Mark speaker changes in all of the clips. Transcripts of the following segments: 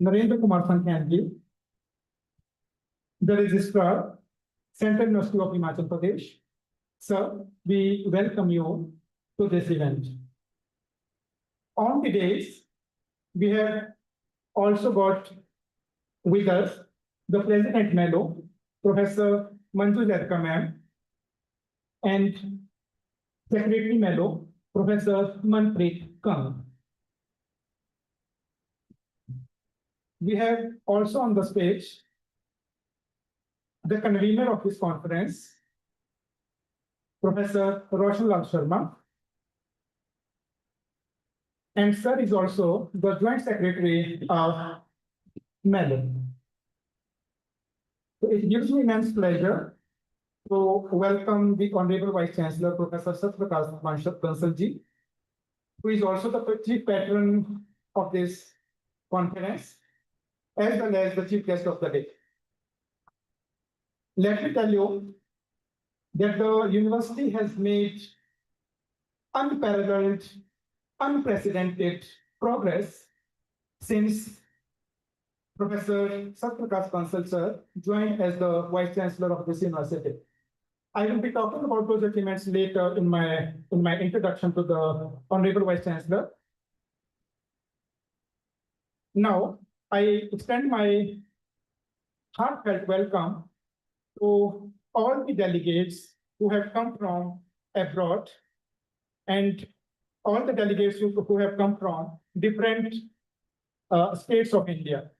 Speaker 1: Narendra Kumar Sankyanji, the Registrar, Central University of Himachal Pradesh. Sir, we welcome you to this event. On the days, we have also got with us the President Melow, Professor Manju Lerka ma'am, and Secretary Melow, Professor Manpreet Kang. We have also on the stage the convener of this conference, Professor Roshan Lal Sharma, and sir is also the Joint Secretary of Melow. So it gives me immense pleasure to welcome the Honorable Vice Chancellor, Professor Satyaprakash Bansalji, who is also the chief patron of this conference, as well as the chief guest of the day. Let me tell you that the university has made unparalleled, unprecedented progress since Professor Satyaprakash Bansal sir joined as the Vice Chancellor of this university. I will be talking about those achievements later in my introduction to the Honorable Vice Chancellor. Now, I extend my heartfelt welcome to all the delegates who have come from abroad and all the delegates who have come from different states of India.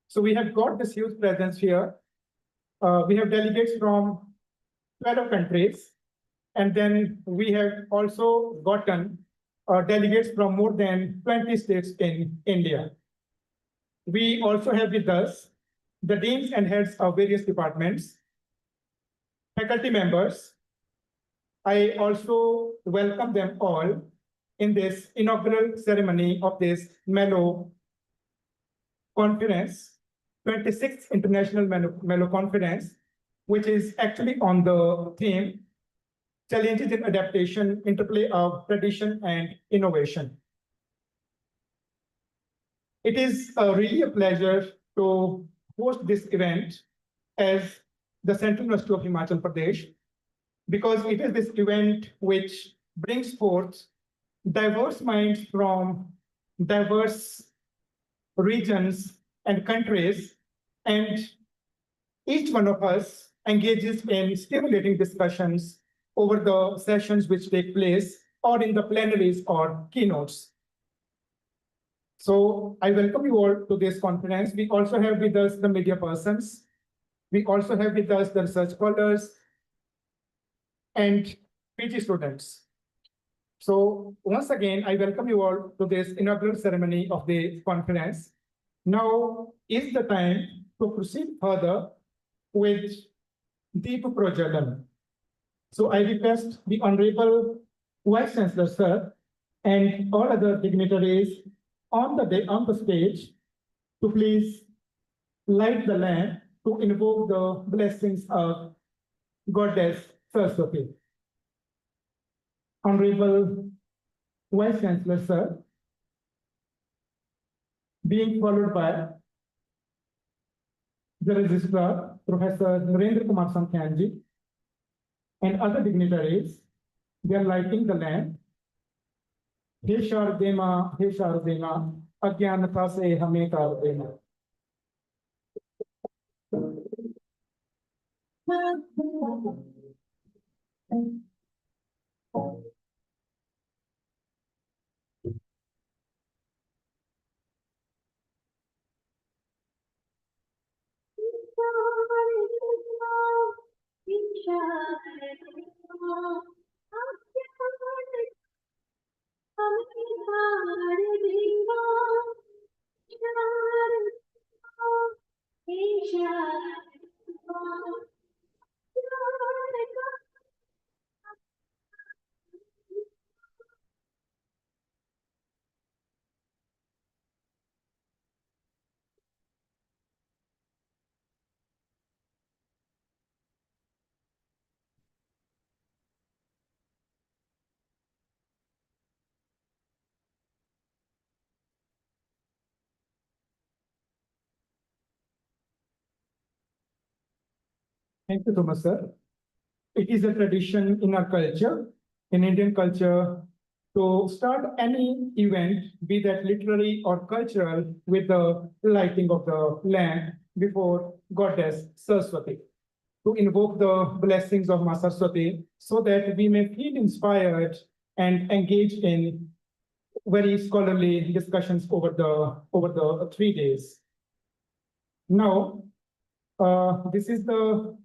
Speaker 1: So we have got this huge presence here. We have delegates from 12 countries, and then we have also gotten delegates from more than 20 states in India. We also have with us the deans and heads of various departments, faculty members. I also welcome them all in this inaugural ceremony of this Melow Conference, 26th International Melow Conference, which is actually on the theme, Challenges in Adaptation, Interplay of Tradition and Innovation. It is really a pleasure to host this event as the Central University of Himachal Pradesh, because it is this event which brings forth diverse minds from diverse regions and countries, and each one of us engages in stimulating discussions over the sessions which take place or in the plenaries or keynotes. So I welcome you all to this conference. We also have with us the media persons. We also have with us the research scholars and PG students. So once again, I welcome you all to this inaugural ceremony of the conference. Now is the time to proceed further with Deep Projalan. So I request the Honorable Vice Chancellor, sir, and all other dignitaries on the stage to please light the lamp to invoke the blessings of Goddess Saraswati. Honorable Vice Chancellor, sir, being followed by the Registrar, Professor Narendra Kumar Sankyanji, and other dignitaries, they are lighting the lamp. हे शारदे मां, अज्ञानता से हमें तार देना. Thank you so much, sir. It is a tradition in our culture, in Indian culture, to start any event, be that literary or cultural, with the lighting of the lamp before Goddess Saraswati, to invoke the blessings of Ma Saraswati so that we may feel inspired and engage in very scholarly discussions over the 3 days. Now, this is the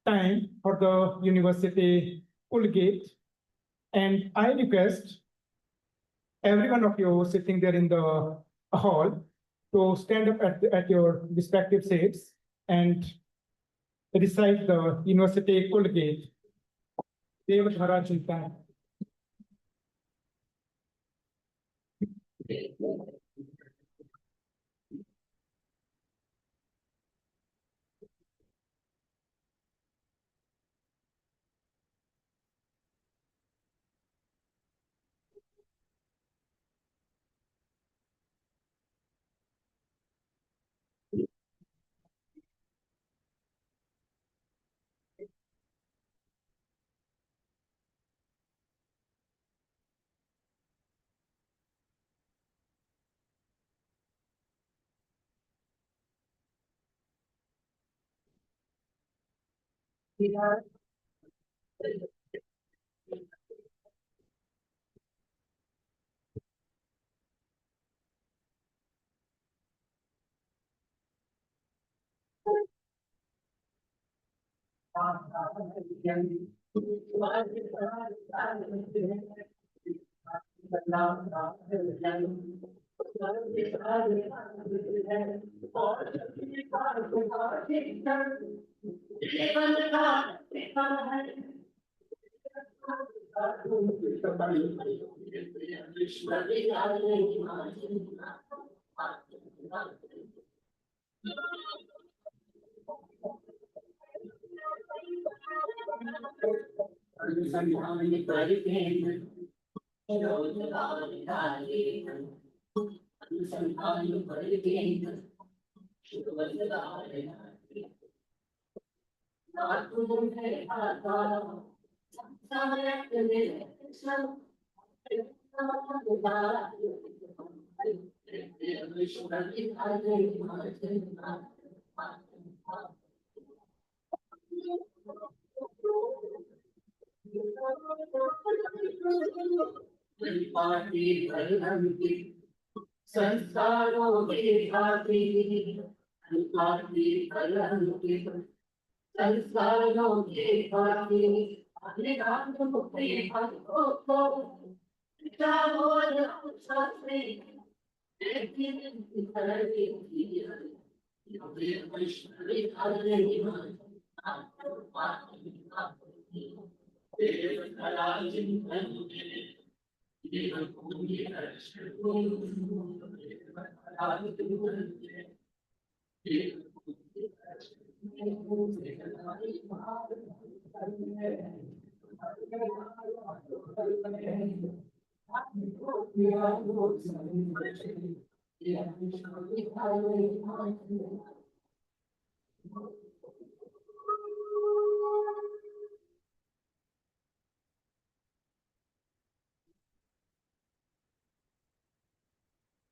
Speaker 1: time for the university Colgate, and I request every one of you sitting there in the hall to stand up at your respective seats and recite the university Colgate. Devadhara Chintan.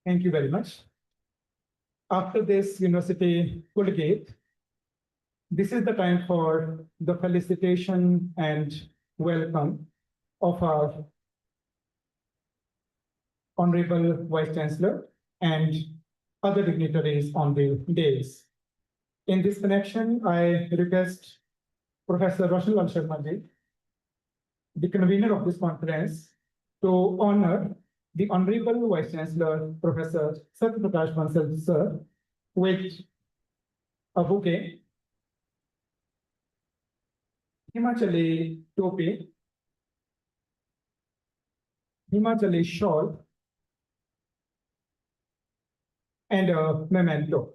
Speaker 1: Thank you very much. After this university Colgate, this is the time for the felicitation and welcome of our Honorable Vice Chancellor and other dignitaries on the days. In this connection, I request Professor Roshanlal Sharma ji, the convener of this conference, to honor the Honorable Vice Chancellor, Professor Satya Prakash Bansal sir, with a bouquet, Himachali topi, Himachali shawl, and a memento.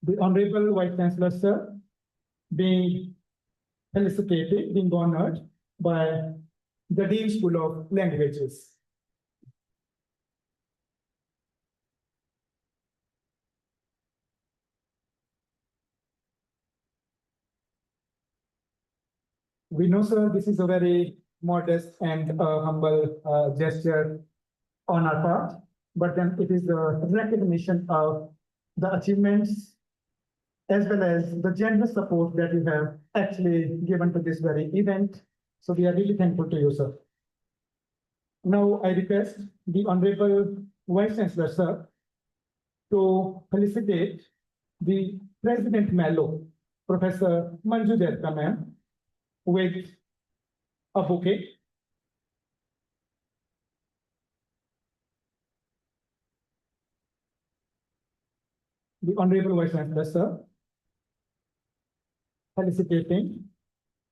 Speaker 1: The Honorable Vice Chancellor sir, being felicitated, being honored by the Dean School of Languages. We know, sir, this is a very modest and humble gesture on our part, but then it is the recognition of the achievements as well as the generous support that you have actually given to this very event. So we are really thankful to you, sir. Now I request the Honorable Vice Chancellor, sir, to felicitate the President Melow, Professor Manju Derka, ma'am, with a bouquet. The Honorable Vice Chancellor, sir, felicitating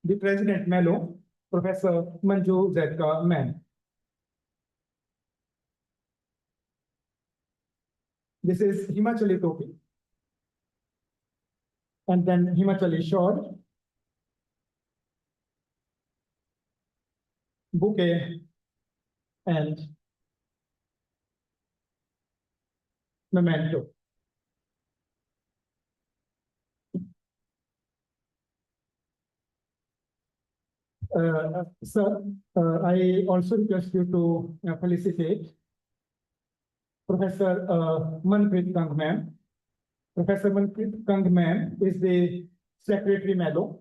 Speaker 1: the President Melow, Professor Manju Derka, ma'am. This is Himachali topi. And then Himachali shawl, bouquet, and memento. Sir, I also request you to felicitate Professor Manpreet Kang, ma'am. Professor Manpreet Kang, ma'am, is the Secretary Melow.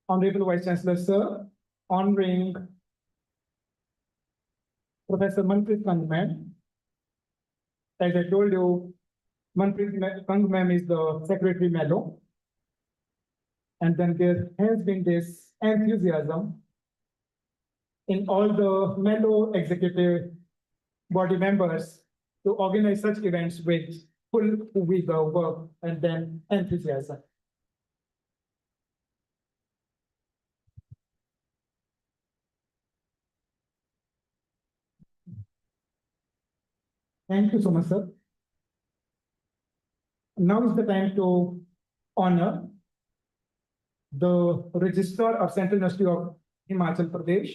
Speaker 1: Honorable Vice Chancellor, sir, honoring Professor Manpreet Kang, ma'am. As I told you, Manpreet Kang, ma'am, is the Secretary Melow. And then there has been this enthusiasm in all the Melow executive body members to organize such events with full vigor, work, and then enthusiasm. Thank you so much, sir. Now is the time to honor the Registrar of Central University of Himachal Pradesh,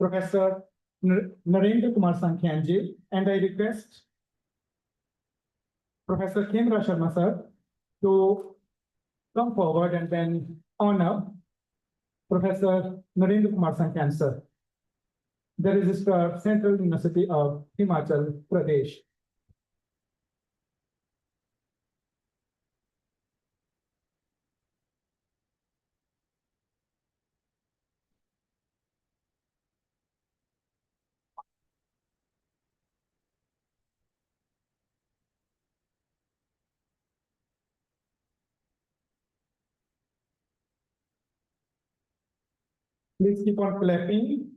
Speaker 1: Professor Narendra Kumar Sankhyanji, and I request Professor Khemra Sharma, sir, to come forward and then honor Professor Narendra Kumar Sankhyanji, sir, the Registrar, Central University of Himachal Pradesh. Please keep on clapping.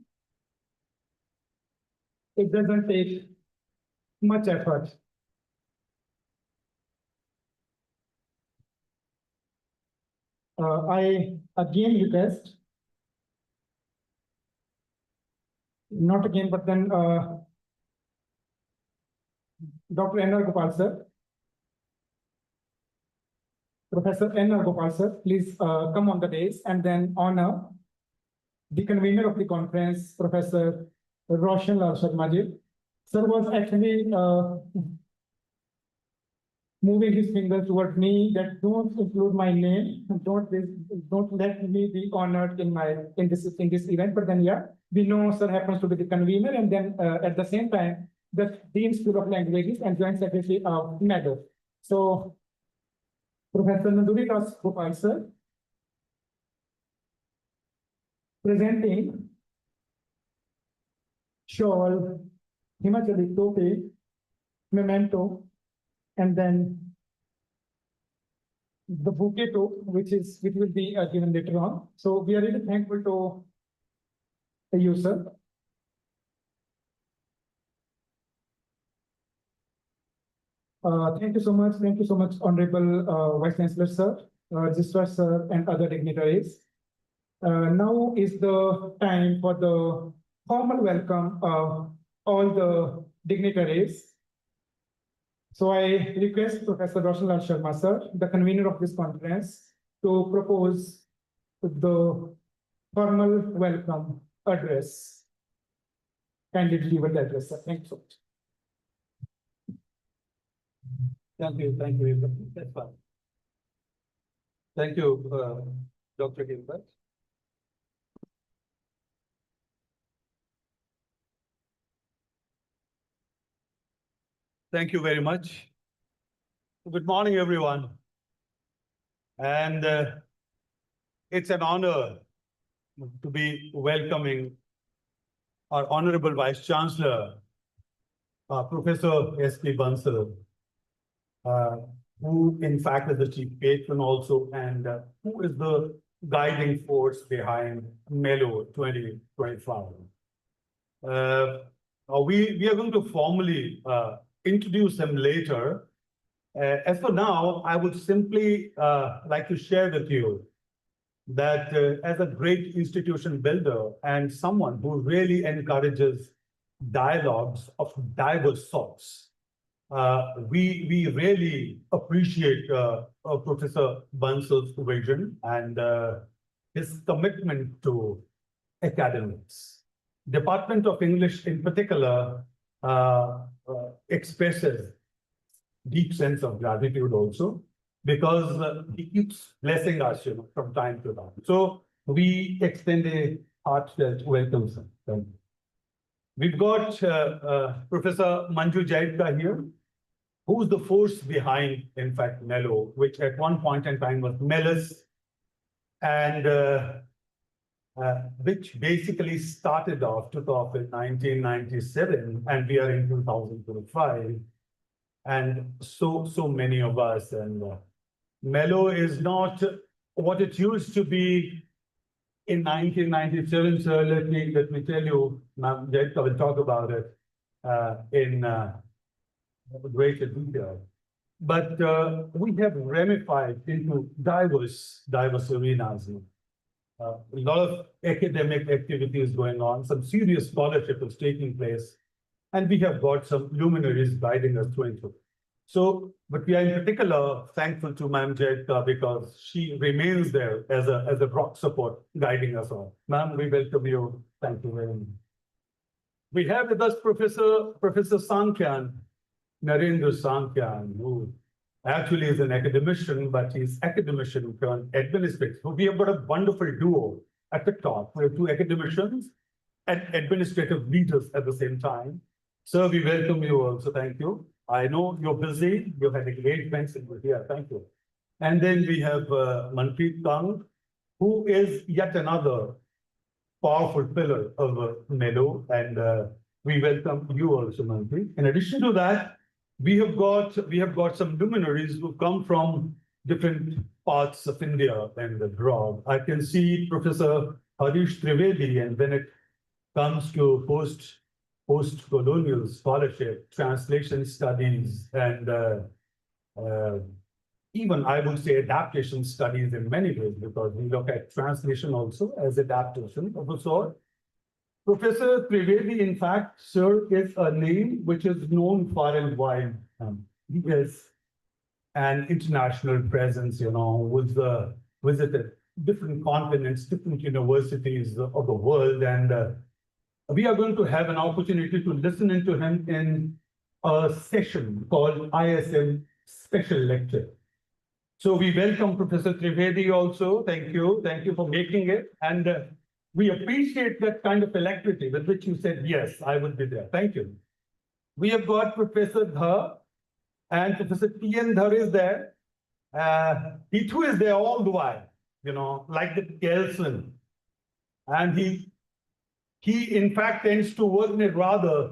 Speaker 1: It doesn't take much effort. I again request, not again, but then Dr. N.R. Gopal, sir. Professor N.R. Gopal, sir, please come on the dais and then honor the convener of the conference, Professor Roshan Lal Sharma ji. Sir was actually moving his finger toward me that don't include my name, don't let me be honored in this event. But then yeah, we know sir happens to be the convener, and then at the same time the Dean School of Languages and Joint Secretary of Melow. So Professor Nanduri Das Gopal, sir, presenting shawl, Himachali topi, memento, and then the bouquet too, which will be given later on. So we are really thankful to you, sir. Thank you so much. Thank you so much, Honorable Vice Chancellor, sir, Registrar, sir, and other dignitaries. Now is the time for the formal welcome of all the dignitaries. So I request Professor Roshan Lal Sharma, sir, the convener of this conference, to propose the formal welcome address. Kindly deliver the address, sir. Thank you so much.
Speaker 2: Thank you. That's fine. Thank you, Dr. Gilbert. Thank you very much. Good morning, everyone. And it's an honor to be welcoming our Honorable Vice Chancellor, Professor S.P. Bansal, who in fact is the chief patron also, and who is the guiding force behind Melow 2025. We are going to formally introduce them later. As for now, I would simply like to share with you that as a great institution builder and someone who really encourages dialogues of diverse sorts, we really appreciate Professor Bansal's vision and his commitment to academics. Department of English in particular expresses deep sense of gratitude also, because he keeps blessing us, from time to time. So we extend a heartfelt welcome, sir. Thank you. We've got Professor Manju Jaidka here, who's the force behind, in fact, Melow, which at one point in time was Melus, and which basically took off in 1997, and we are in 2025. And so many of us, and Melow is not what it used to be in 1997. So let me tell you, Ma'am Jaidka will talk about it in greater detail. But we have ramified into diverse arenas. A lot of academic activities going on, some serious scholarship is taking place, and we have got some luminaries guiding us through and through. So, but we are in particular thankful to Ma'am Jaidka because she remains there as a rock support guiding us all. Ma'am, we welcome you. Thank you very much. We have with us Professor Sankyan, Narendra Sankyan, who actually is an academician, but he's academician turned administrator. So we have got a wonderful duo at the top. We have two academicians and administrative leaders at the same time. Sir, we welcome you also. Thank you. I know you're busy. You've had engagements and we're here. Thank you. And then we have Manpreet Kang, who is yet another powerful pillar of Melow, and we welcome you also, Manpreet. In addition to that, we have got some luminaries who come from different parts of India and abroad. I can see Professor Harish Trivedi, and when it comes to post-colonial scholarship, translation studies, and even I would say adaptation studies in many ways, because we look at translation also as adaptation of a sort. Professor Trivedi, in fact, sir, is a name which is known far and wide. He is an international presence, with visited different continents, different universities of the world, and we are going to have an opportunity to listen into him in a session called ISM Special Lecture. So we welcome Professor Trivedi also. Thank you. Thank you for making it. And we appreciate that kind of alacrity with which you said, yes, I will be there. Thank you. We have got Professor Dhar, and Professor T.N. Dhar is there. He too is there all the while, like the Kelson. And he in fact tends to work in a rather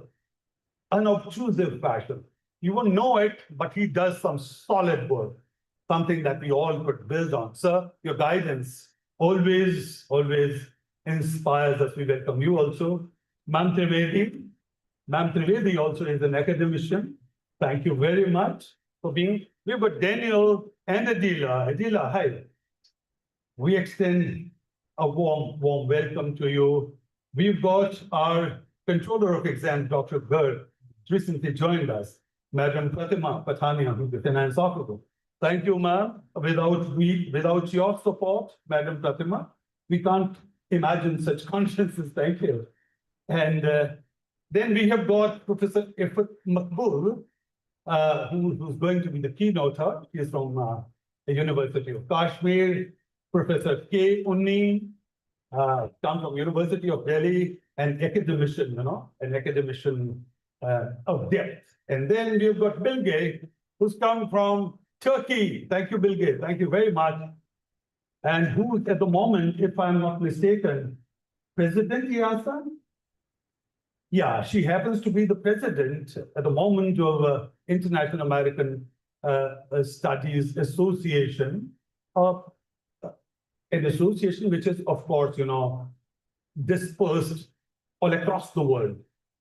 Speaker 2: unobtrusive fashion. You won't know it, but he does some solid work, something that we all could build on. Sir, your guidance always inspires us. We welcome you also. Ma'am Trivedi. Ma'am Trivedi also is an academician. Thank you very much for being. We've got Daniel and Adila. Adila, hi. We extend a warm welcome to you. We've got our controller of exams, Dr. Garg, recently joined us, Madam Pratima Pathania, who's the finance officer. Thank you, ma'am. Without your support, Madam Pratima, we can't imagine such consciences. Thank you. And then we have got Professor Ifat Makbul, who's going to be the keynoter. He is from the University of Kashmir. Professor K. Unni, comes from University of Delhi, an academician, an academician of depth. And then we've got Bilge, who's come from Turkey. Thank you, Bilge. Thank you very much. And who at the moment, if I'm not mistaken, President Yasan? Yeah, she happens to be the president at the moment of International American Studies Association, of an association which is, of course, dispersed all across the world,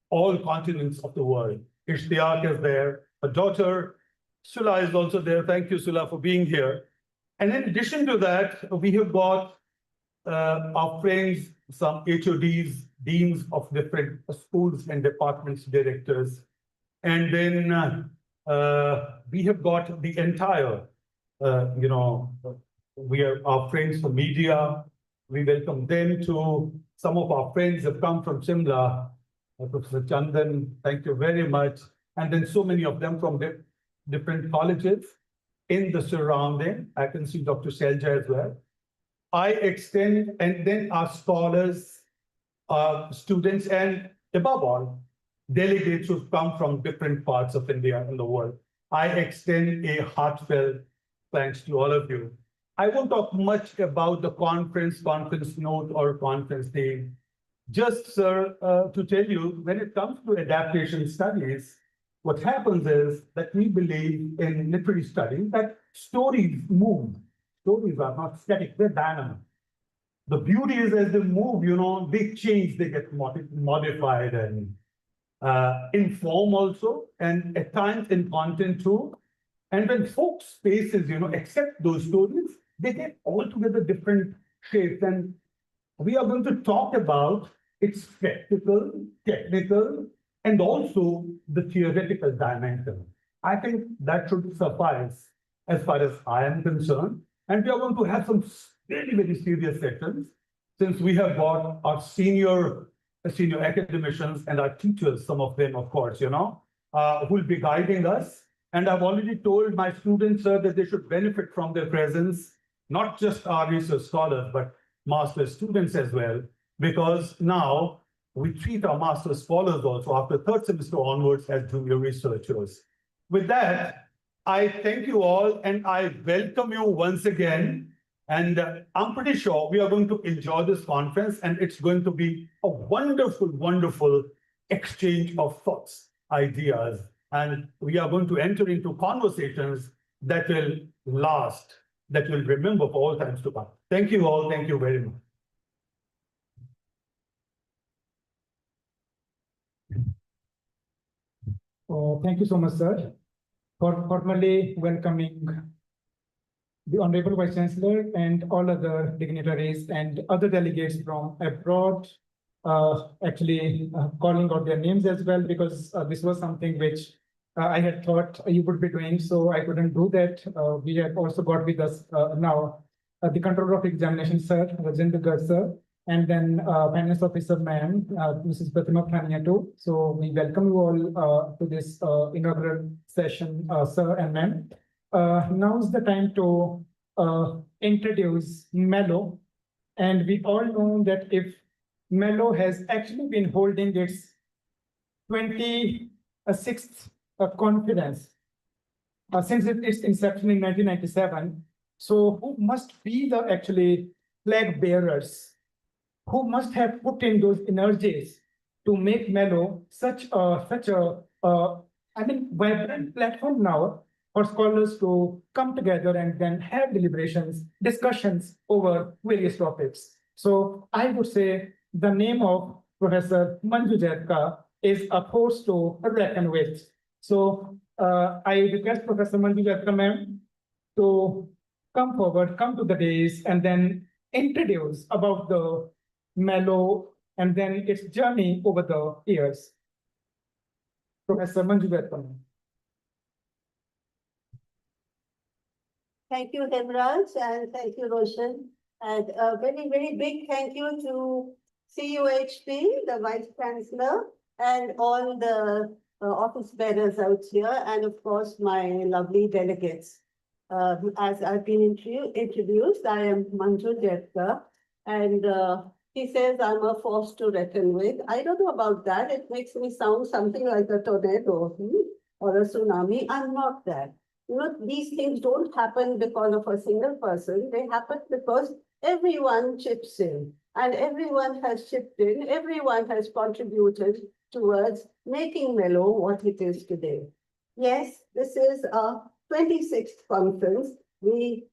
Speaker 2: all continents of the world. Ishtiaq is there, a daughter. Sula is also there. Thank you, Sula, for being here. And in addition to that, we have got our friends, some HODs, deans of different schools and departments, directors. And then we have got the entire, we are our friends from media. We welcome them to. Some of our friends have come from Shimla. Professor Chandan, thank you very much. And then so many of them from different colleges in the surrounding. I can see Dr. Selja as well. I extend, and then our scholars, students, and above all, delegates who've come from different parts of India and the world. I extend a heartfelt thanks to all of you. I won't talk much about the conference note, or conference theme. Just, sir, to tell you, when it comes to adaptation studies, what happens is that we believe in literary studies that stories move. Stories are not static, they're dynamic. The beauty is as they move, they change, they get modified and in form also, and at times in content too. And when folks' spaces, accept those stories, they get altogether different shapes. And we are going to talk about its practical, technical, and also the theoretical dimension. I think that should suffice as far as I am concerned. And we are going to have some very, very serious sessions, since we have got our senior academicians and our teachers, some of them, of course, who will be guiding us. And I've already told my students, sir, that they should benefit from their presence, not just our research scholars, but master's students as well, because now we treat our master's scholars also after third semester onwards as junior researchers. With that, I thank you all and I welcome you once again. And I'm pretty sure we are going to enjoy this conference, and it's going to be a wonderful, wonderful exchange of thoughts, ideas, and we are going to enter into conversations that will last, that will remember for all times to come. Thank you all. Thank you very much.
Speaker 1: Thank you so much, sir, for formally welcoming the Honorable Vice Chancellor and all other dignitaries and other delegates from abroad, calling out their names as well, because this was something which I had thought you would be doing, so I couldn't do that. We have also got with us now the Controller of Examination, sir, Rajendra Garg, sir, and then Finance Officer, ma'am, Mrs. Pratima Prania too. So we welcome you all to this inaugural session, sir and ma'am. Now is the time to introduce Melow. And we all know that if Melow has actually been holding its 26th conference since its inception in 1997. So who must be the actually flag bearers? Who must have put in those energies to make Melow such a vibrant platform now for scholars to come together and then have deliberations, discussions over various topics. So I would say the name of Professor Manju Jatka is a force to reckon with. So I request Professor Manju Jatka, ma'am, to come forward, come to the dais, and then introduce about the Melow and then its journey over the years. Professor Manju Jatka, ma'am.
Speaker 3: Thank you, Hemraj, and thank you, Roshan. And a very, very big thank you to CUHP, the Vice Chancellor, and all the office bearers out here, and of course, my lovely delegates. As I've been introduced, I am Manju Detka, and he says I'm a force to reckon with. I don't know about that. It makes me sound something like a tornado or a tsunami. I'm not that. You know, these things don't happen because of a single person. They happen because everyone chips in, and everyone has chipped in. Everyone has contributed towards making Melow what it is today. Yes, this is a 26th conference. We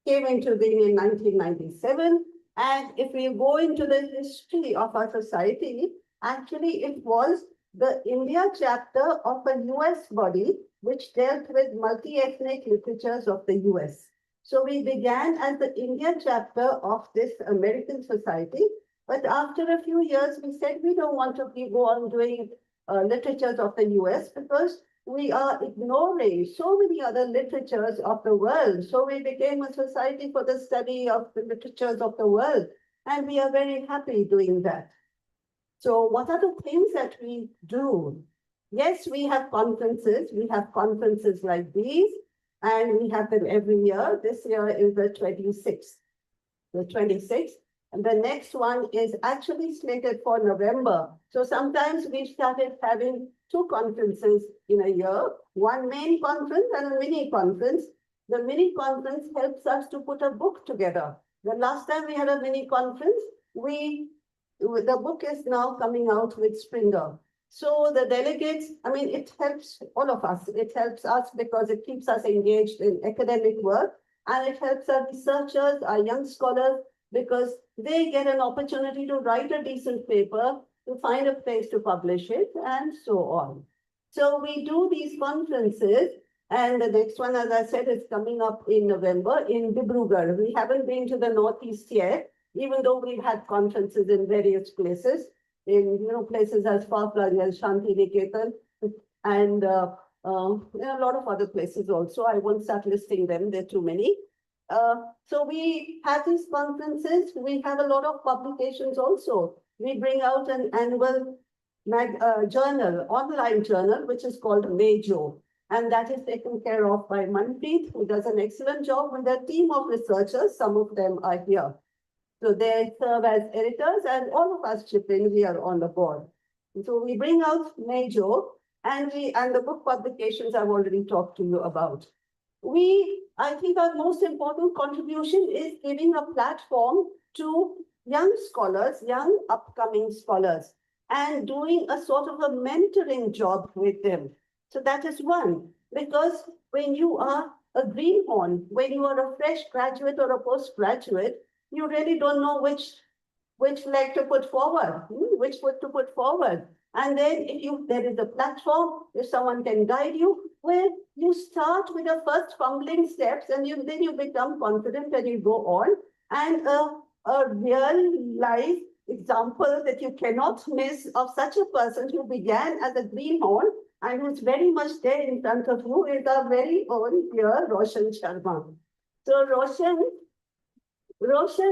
Speaker 3: came into being in 1997. And if we go into the history of our society, actually it was the India chapter of a US body which dealt with multi-ethnic literatures of the US. So we began as the India chapter of this American society. But after a few years, we said we don't want to go on doing literatures of the US because we are ignoring so many other literatures of the world. So we became a society for the study of the literatures of the world. And we are very happy doing that. So what are the things that we do? Yes, we have conferences. We have conferences like these, and we have them every year. This year is the 26th. The 26th. And the next one is actually slated for November. So sometimes we started having two conferences in a year, one main conference and a mini conference. The mini conference helps us to put a book together. The last time we had a mini conference, the book is now coming out with Springer. So the delegates, I mean, it helps all of us. It helps us because it keeps us engaged in academic work, and it helps our researchers, our young scholars, because they get an opportunity to write a decent paper, to find a place to publish it, and so on. So we do these conferences, and the next one, as I said, is coming up in November in Dibrugarh. We haven't been to the Northeast yet, even though we've had conferences in various places, in places as far-flung as Shanti Niketan, and a lot of other places also. I won't start listing them, there are too many. So we have these conferences. We have a lot of publications also. We bring out an annual journal, online journal, which is called Mejo. And that is taken care of by Manpreet, who does an excellent job with a team of researchers. Some of them are here. So they serve as editors, and all of us chip in. We are on the board. So we bring out Mejo, and the book publications I've already talked to you about. I think our most important contribution is giving a platform to young scholars, young upcoming scholars, and doing a sort of a mentoring job with them. So that is one, because when you are a greenhorn, when you are a fresh graduate or a postgraduate, you really don't know which leg to put forward, which foot to put forward. And then if there is a platform, if someone can guide you, well, you start with the first fumbling steps, and then you become confident and you go on. And a real life example that you cannot miss of such a person who began as a greenhorn and who's very much there in front of you is our very own dear Roshan Sharma. So Roshan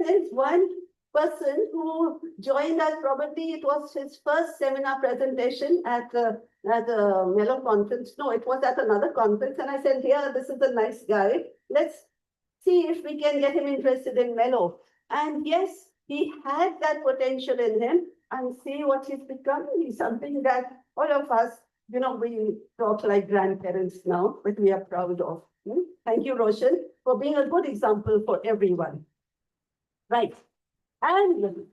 Speaker 3: is one person who joined us. Probably it was his first seminar presentation at the Melow conference. No, it was at another conference. And I said, here, this is a nice guy. Let's see if we can get him interested in Melow. And yes, he had that potential in him, and see what he's become. He's something that all of us, we talk like grandparents now, but we are proud of. Thank you, Roshan, for being a good example for everyone. Right. And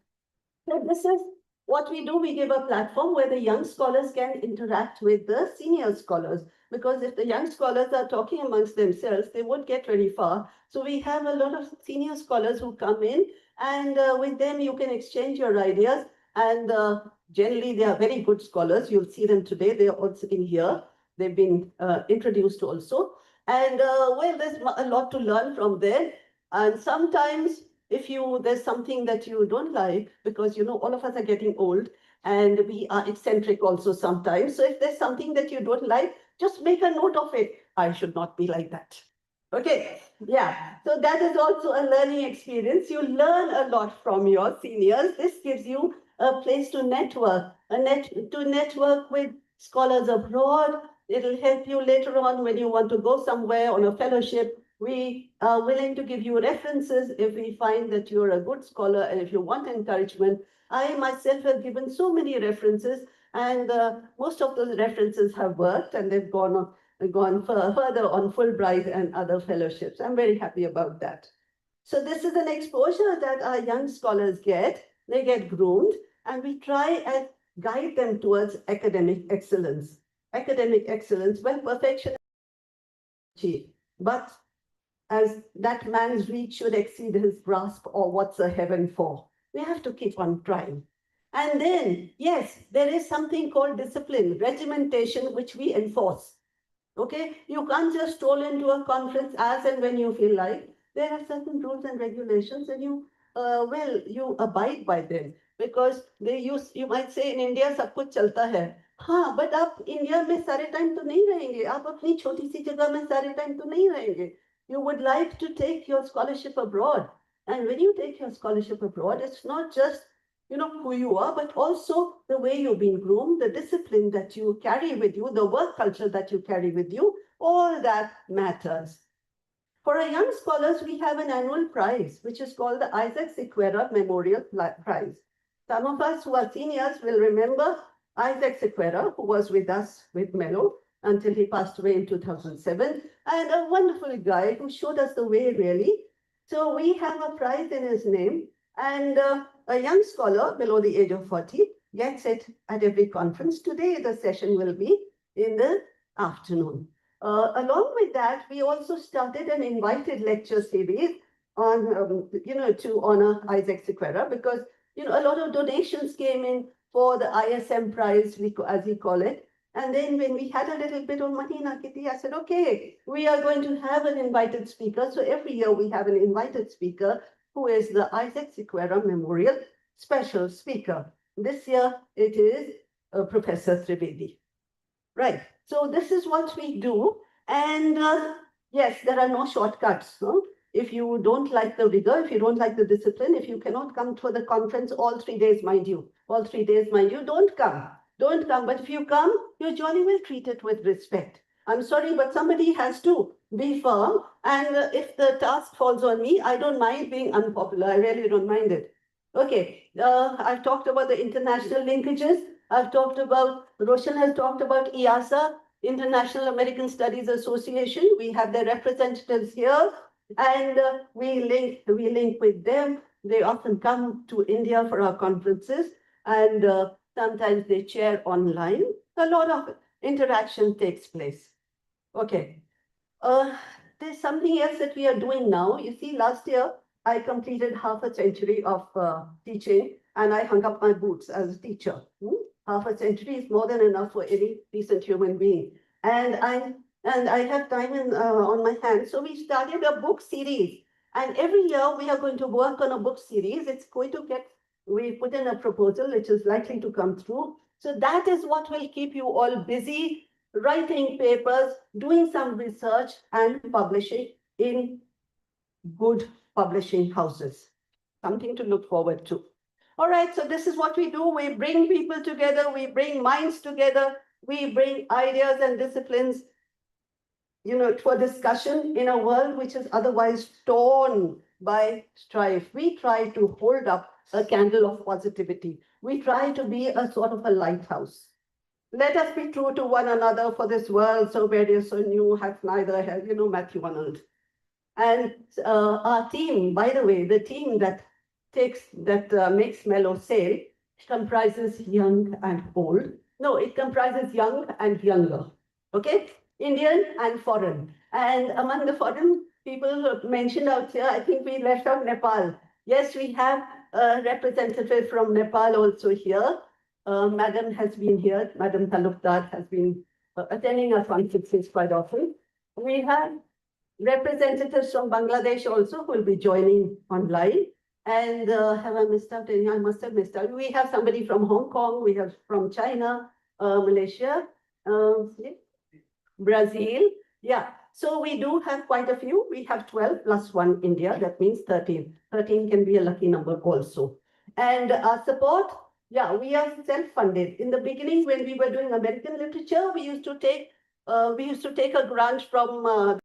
Speaker 3: so this is what we do. We give a platform where the young scholars can interact with the senior scholars, because if the young scholars are talking amongst themselves, they won't get very far. So we have a lot of senior scholars who come in, and with them you can exchange your ideas. And generally they are very good scholars. You'll see them today. They are all sitting here. They've been introduced also. And well, there's a lot to learn from there. And sometimes if there's something that you don't like, because all of us are getting old and we are eccentric also sometimes. So if there's something that you don't like, just make a note of it. I should not be like that. Okay, yeah. So that is also a learning experience. You learn a lot from your seniors. This gives you a place to network, to network with scholars abroad. It'll help you later on when you want to go somewhere on a fellowship. We are willing to give you references if we find that you're a good scholar and if you want encouragement. I myself have given so many references, and most of those references have worked and they've gone further on Fulbright and other fellowships. I'm very happy about that. So this is an exposure that our young scholars get. They get groomed, and we try and guide them towards academic excellence. Academic excellence, well, perfection is achieved, but as that man's reach should exceed his grasp, or what's a heaven for? We have to keep on trying. And then, yes, there is something called discipline, regimentation, which we enforce. Okay, you can't just stroll into a conference as and when you feel like. There are certain rules and regulations, and you abide by them, because you might say in India सब कुछ चलता है. हाँ, but आप India में सारे time तो नहीं रहेंगे. आप अपनी छोटी सी जगह में सारे टाइम तो नहीं रहेंगे. You would like to take your scholarship abroad, and when you take your scholarship abroad, it's not just who you are, but also the way you've been groomed, the discipline that you carry with you, the work culture that you carry with you, all that matters. For our young scholars, we have an annual prize, which is called the Isaac Sequeira Memorial Prize. Some of us who are seniors will remember Isaac Sequeira, who was with us with Melow until he passed away in 2007, and a wonderful guy who showed us the way, really. So we have a prize in his name, and a young scholar below the age of 40 gets it at every conference. Today, the session will be in the afternoon. Along with that, we also started an invited lecture series on, to honor Isaac Sequeira, because, a lot of donations came in for the ISM prize, as we call it. And then when we had a little bit of money in our kitty, I said, okay, we are going to have an invited speaker. So every year we have an invited speaker who is the Isaac Sequeira Memorial Special Speaker. This year it is Professor Trivedi. Right, so this is what we do. And yes, there are no shortcuts. No? If you don't like the rigor, if you don't like the discipline, if you cannot come to the conference all 3 days, mind you, don't come. Don't come. But if you come, you're jolly well treated with respect. I'm sorry, but somebody has to be firm. And if the task falls on me, I don't mind being unpopular. I really don't mind it. Okay, I've talked about the international linkages. I've talked about, Roshan has talked about IASA, International American Studies Association. We have their representatives here, and we link with them. They often come to India for our conferences, and sometimes they chair online. A lot of interaction takes place. Okay. There's something else that we are doing now. You see, last year, I completed half a century of teaching, and I hung up my boots as a teacher. Half a century is more than enough for any decent human being. And I have time on my hands. So we started a book series. And every year we are going to work on a book series. It's going to we put in a proposal which is likely to come through. So that is what will keep you all busy, writing papers, doing some research, and publishing in good publishing houses. Something to look forward to. All right, so this is what we do. We bring people together, we bring minds together, we bring ideas and disciplines, to a discussion in a world which is otherwise torn by strife. We try to hold up a candle of positivity. We try to be a sort of a lighthouse. Let us be true to one another, for this world so various, so new, hath neither held, Matthew Arnold. And our team, by the way, the team that makes Melow sail comprises young and old. No, it comprises young and younger. Okay, Indian and foreign. And among the foreign people mentioned out here, I think we left out Nepal. Yes, we have a representative from Nepal also here. Madam has been here. Madam Talukdar has been attending our conferences quite often. We have representatives from Bangladesh also who will be joining online. And have I missed out any? I must have missed out. We have somebody from Hong Kong. We have from China, Malaysia, Brazil. Yeah. So we do have quite a few. We have 12 plus 1 India. That means 13. 13 can be a lucky number also. And our support, yeah, we are self-funded. In the beginning, when we were doing American literature, we used to take a grant from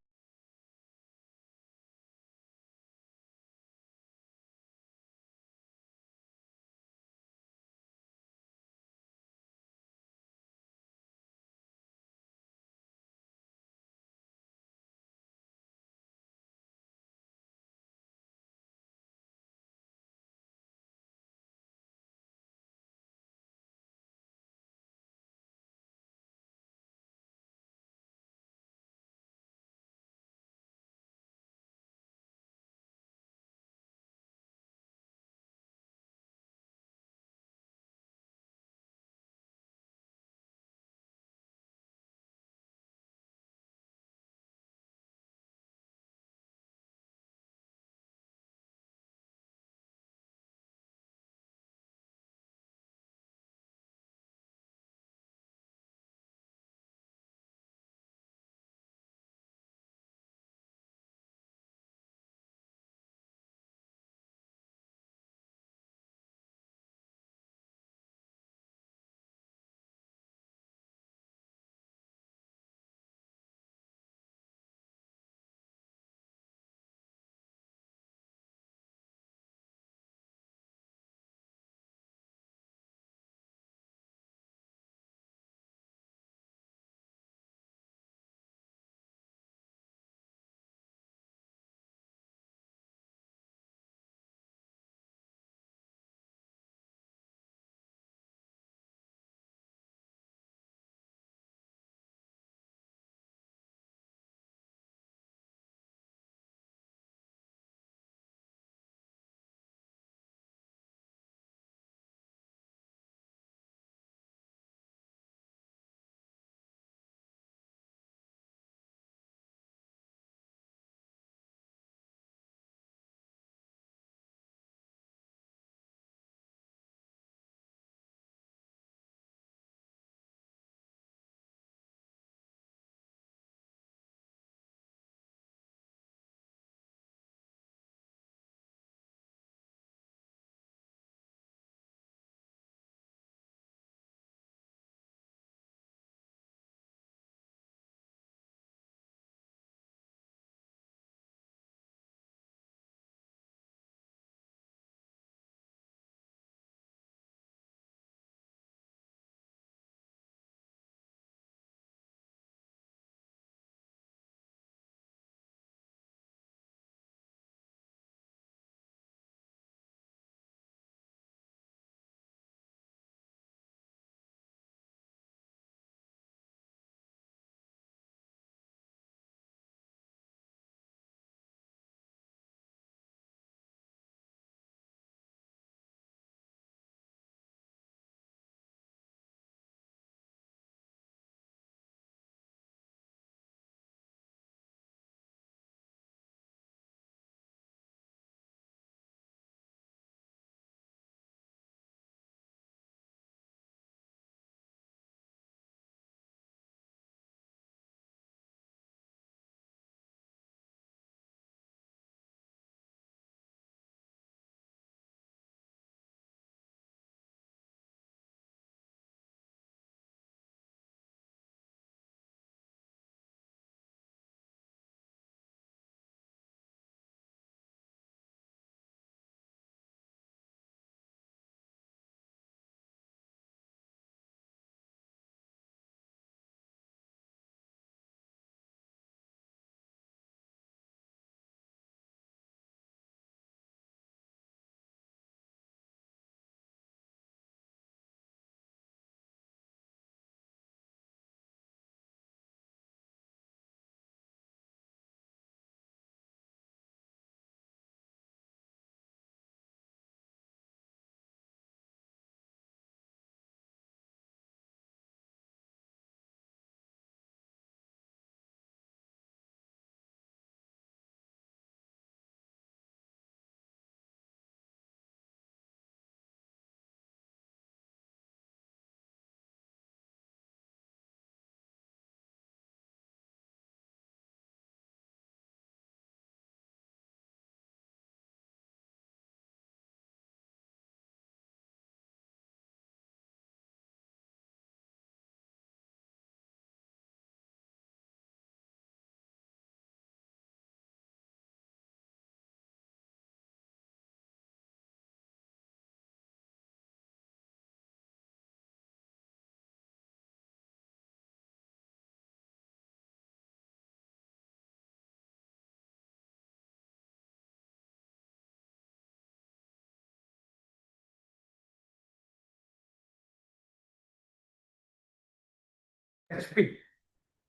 Speaker 1: UHP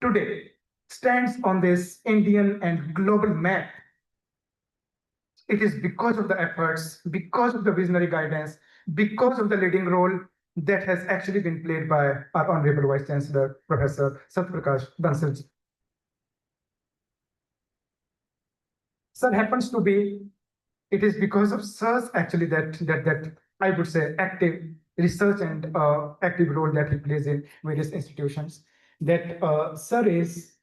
Speaker 1: today stands on this Indian and global map, it is because of the efforts, because of the visionary guidance, because of the leading role that has actually been played by our Honorable Vice Chancellor, Professor Satyaprakash Bansal. Sir happens to be, it is because of Sir's actually that I would say active research and active role that he plays in various institutions. That Sir is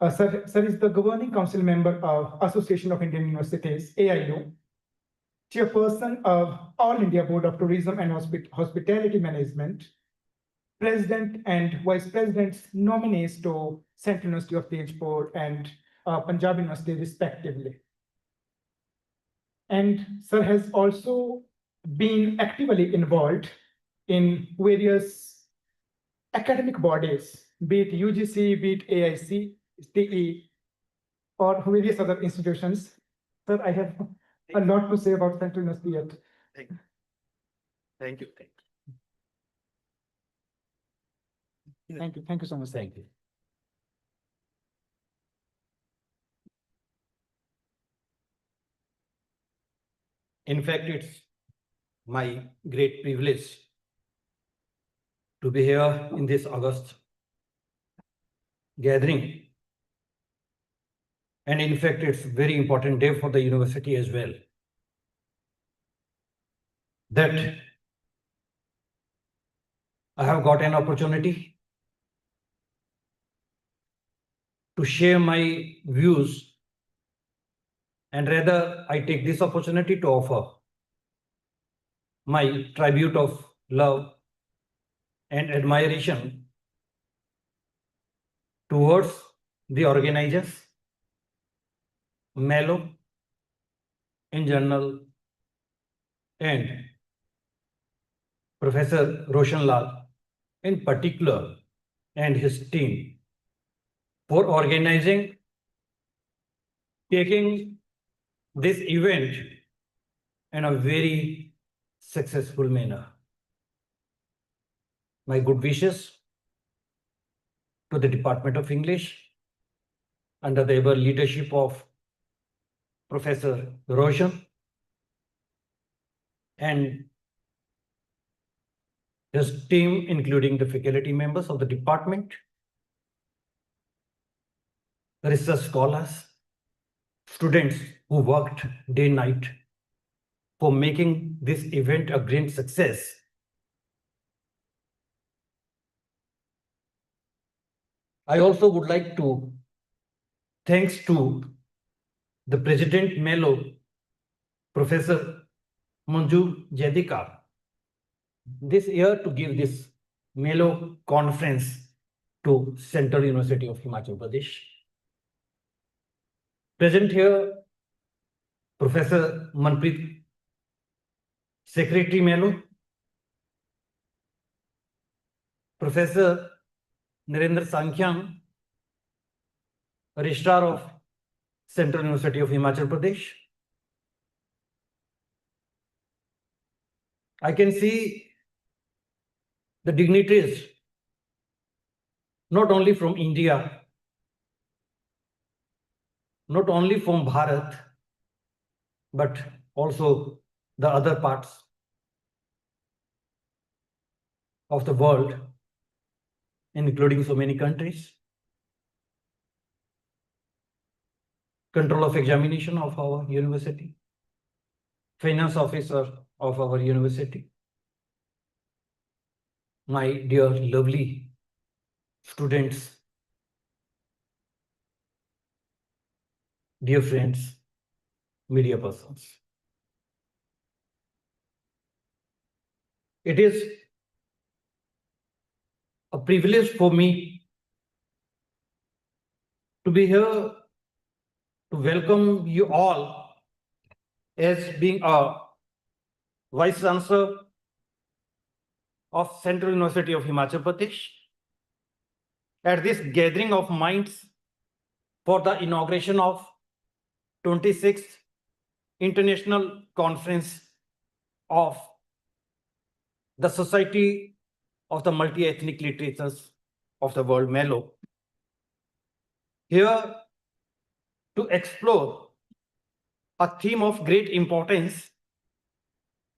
Speaker 1: the governing council member of Association of Indian Universities, AIU, chairperson of All India Board of Tourism and Hospitality Management, president and vice president's nominees to Central University of Tezpur and Punjab University respectively. And Sir has also been actively involved in various academic bodies, be it UGC, be it AIC, TE, or various other institutions. Sir, I have a lot to say about Central University yet.
Speaker 4: Thank you. Thank you.
Speaker 1: Thank you so much.
Speaker 4: Thank you. In fact, it's my great privilege to be here in this August gathering. And in fact, it's a very important day for the university as well. That I have got an opportunity to share my views, and rather I take this opportunity to offer my tribute of love and admiration towards the organizers, Melow in general, and Professor Roshan Lal in particular, and his team for organizing, taking this event in a very successful manner. My good wishes to the Department of English under the able leadership of Professor Roshan and his team, including the faculty members of the department, research scholars, students who worked day and night for making this event a great success. I also would like to thanks to the President Melow, Professor Manju Jedika, this year to give this Melow conference to Central University of Himachal Pradesh. Present here, Professor Manpreet, Secretary Melow, Professor Narendra Sankhyan, Registrar of Central University of Himachal Pradesh. I can see the dignitaries, not only from India, not only from Bharat, but also the other parts of the world, including so many countries. Control of examination of our university, finance officer of our university, my dear lovely students, dear friends, media persons. It is a privilege for me to be here to welcome you all as being a Vice Chancellor of Central University of Himachal Pradesh at this gathering of minds for the inauguration of 26th International Conference of the Society of the Multi-Ethnic Literatures of the world, Melow, here to explore a theme of great importance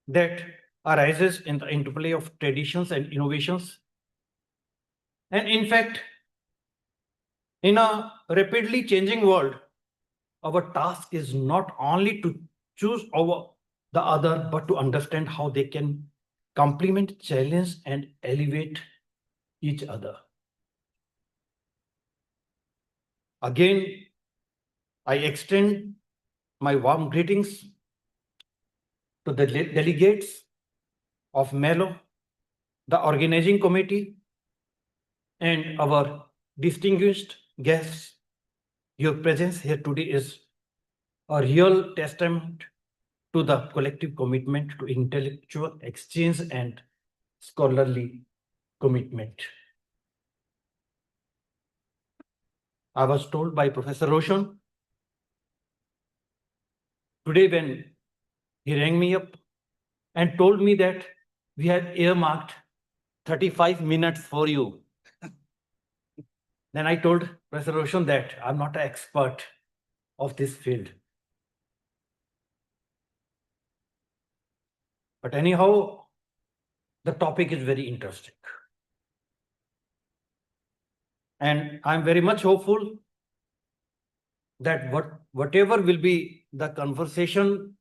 Speaker 4: that arises in the interplay of traditions and innovations. And in fact, in a rapidly changing world, our task is not only to choose over the other, but to understand how they can complement, challenge, and elevate each other. Again, I extend my warm greetings to the delegates of Melow, the organizing committee, and our distinguished guests. Your presence here today is a real testament to the collective commitment to intellectual exchange and scholarly commitment. I was told by Professor Roshan today when he rang me up and told me that we have earmarked 35 minutes for you. Then I told Professor Roshan that I'm not an expert of this field. But anyhow, the topic is very interesting. And I'm very much hopeful that whatever will be the conversation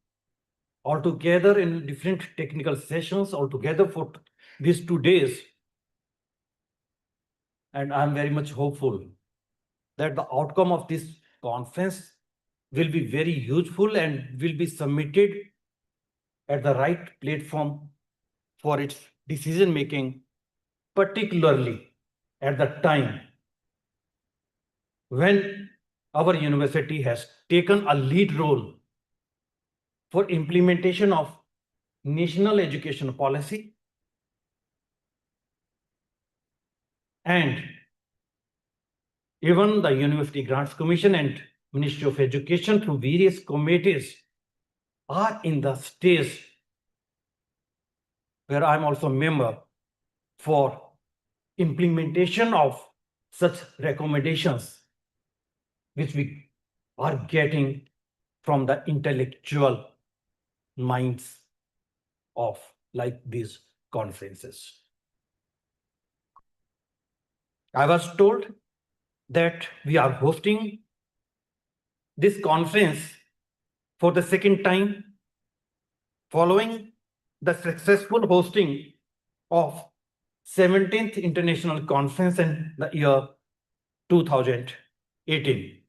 Speaker 4: altogether in different technical sessions altogether for these 2 days. And I'm very much hopeful that the outcome of this conference will be very useful and will be submitted at the right platform for its decision making, particularly at the time when our university has taken a lead role for implementation of national education policy and even the University Grants Commission and Ministry of Education through various committees are in the stage where I'm also a member for implementation of such recommendations, which we are getting from the intellectual minds of like these conferences. I was told that we are hosting this conference for the second time following the successful hosting of 17th International Conference in the year 2018.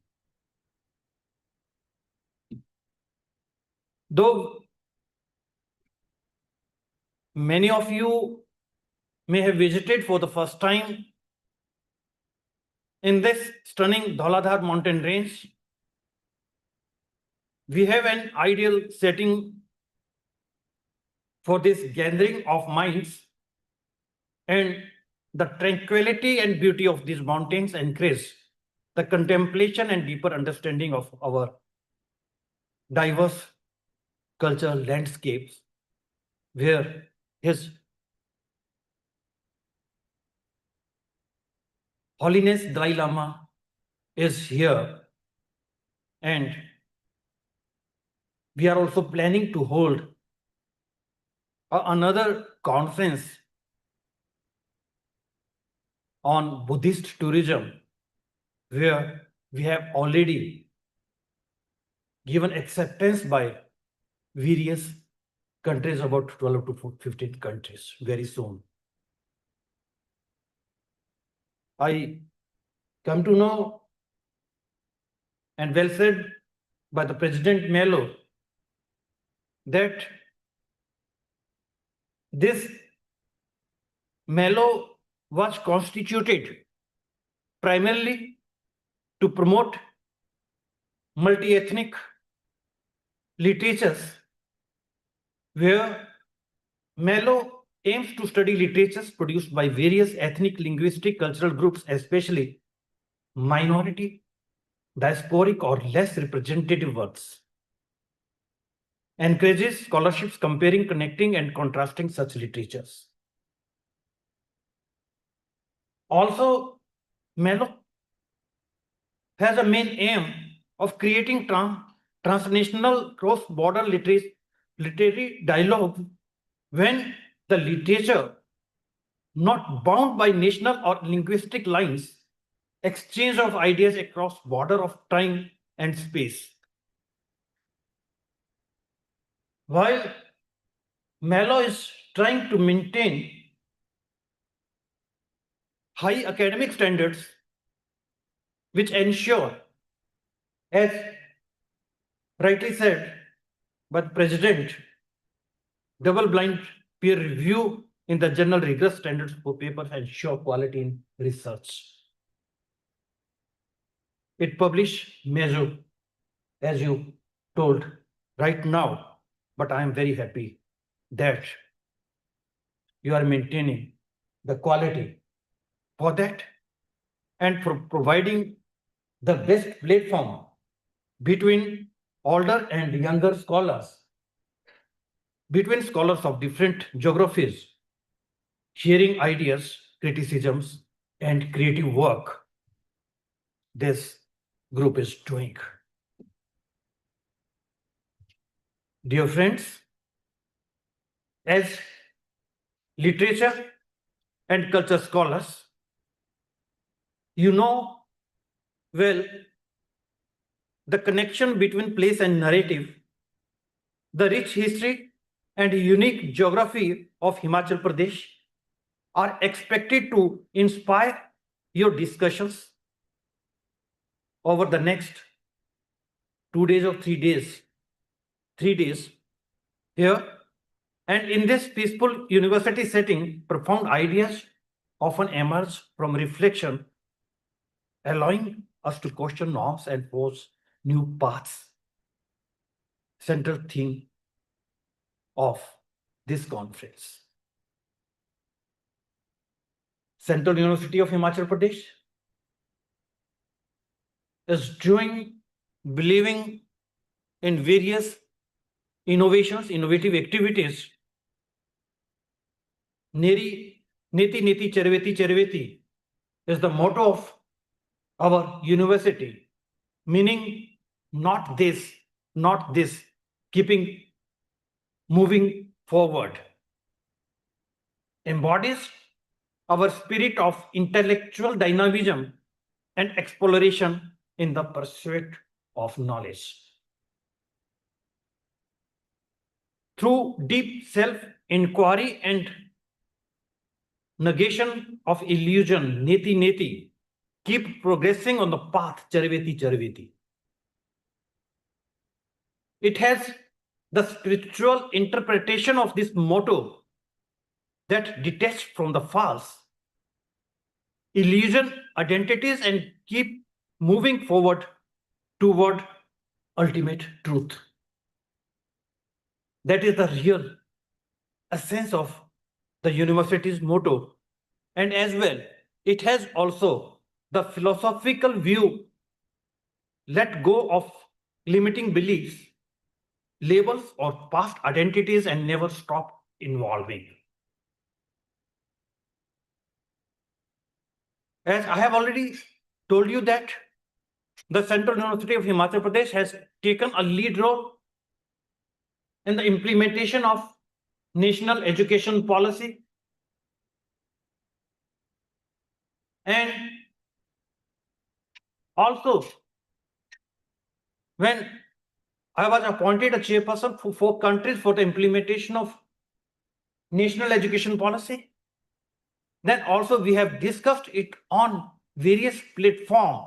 Speaker 4: Though many of you may have visited for the first time in this stunning Dhauladhar mountain range, we have an ideal setting for this gathering of minds, and the tranquility and beauty of these mountains encourage the contemplation and deeper understanding of our diverse cultural landscapes, where His Holiness Dalai Lama is here, and we are also planning to hold another conference on Buddhist tourism, where we have already given acceptance by various countries, about 12 to 15 countries, very soon. I come to know, and well said by the President Melow, that this Melow was constituted primarily to promote multi-ethnic literatures, where Melow aims to study literatures produced by various ethnic, linguistic, cultural groups, especially minority, diasporic, or less representative works. Encourages scholarships comparing, connecting, and contrasting such literatures. Also, Melow has a main aim of creating transnational cross-border literary dialogue when the literature, not bound by national or linguistic lines, exchange of ideas across border of time and space. While Melow is trying to maintain high academic standards, which ensure, as rightly said by the President, double-blind peer review in the journal rigorous standards for papers ensure quality in research. It published Melow, as you told, right now, but I am very happy that you are maintaining the quality for that and for providing the best platform between older and younger scholars, between scholars of different geographies, sharing ideas, criticisms, and creative work this group is doing. Dear friends, as literature and culture scholars, you know well the connection between place and narrative, the rich history and unique geography of Himachal Pradesh are expected to inspire your discussions over the next 2 days or 3 days. 3 days here. And in this peaceful university setting, profound ideas often emerge from reflection, allowing us to question norms and forge new paths. Central theme of this conference. Central University of Himachal Pradesh is believing in various innovations, innovative activities. Neti Neti Charveti Charveti is the motto of our university, meaning not this, keeping moving forward. Embodies our spirit of intellectual dynamism and exploration in the pursuit of knowledge. Through deep self-inquiry and negation of illusion, Neti, keep progressing on the path, Charveti. It has the spiritual interpretation of this motto that detached from the false, illusion identities and keep moving forward toward ultimate truth. That is the real essence of the university's motto. And as well, it has also the philosophical view, let go of limiting beliefs, labels or past identities and never stop evolving. As I have already told you that the Central University of Himachal Pradesh has taken a lead role in the implementation of national education policy. And also, when I was appointed a chairperson for 4 countries for the implementation of national education policy, then also we have discussed it on various platforms.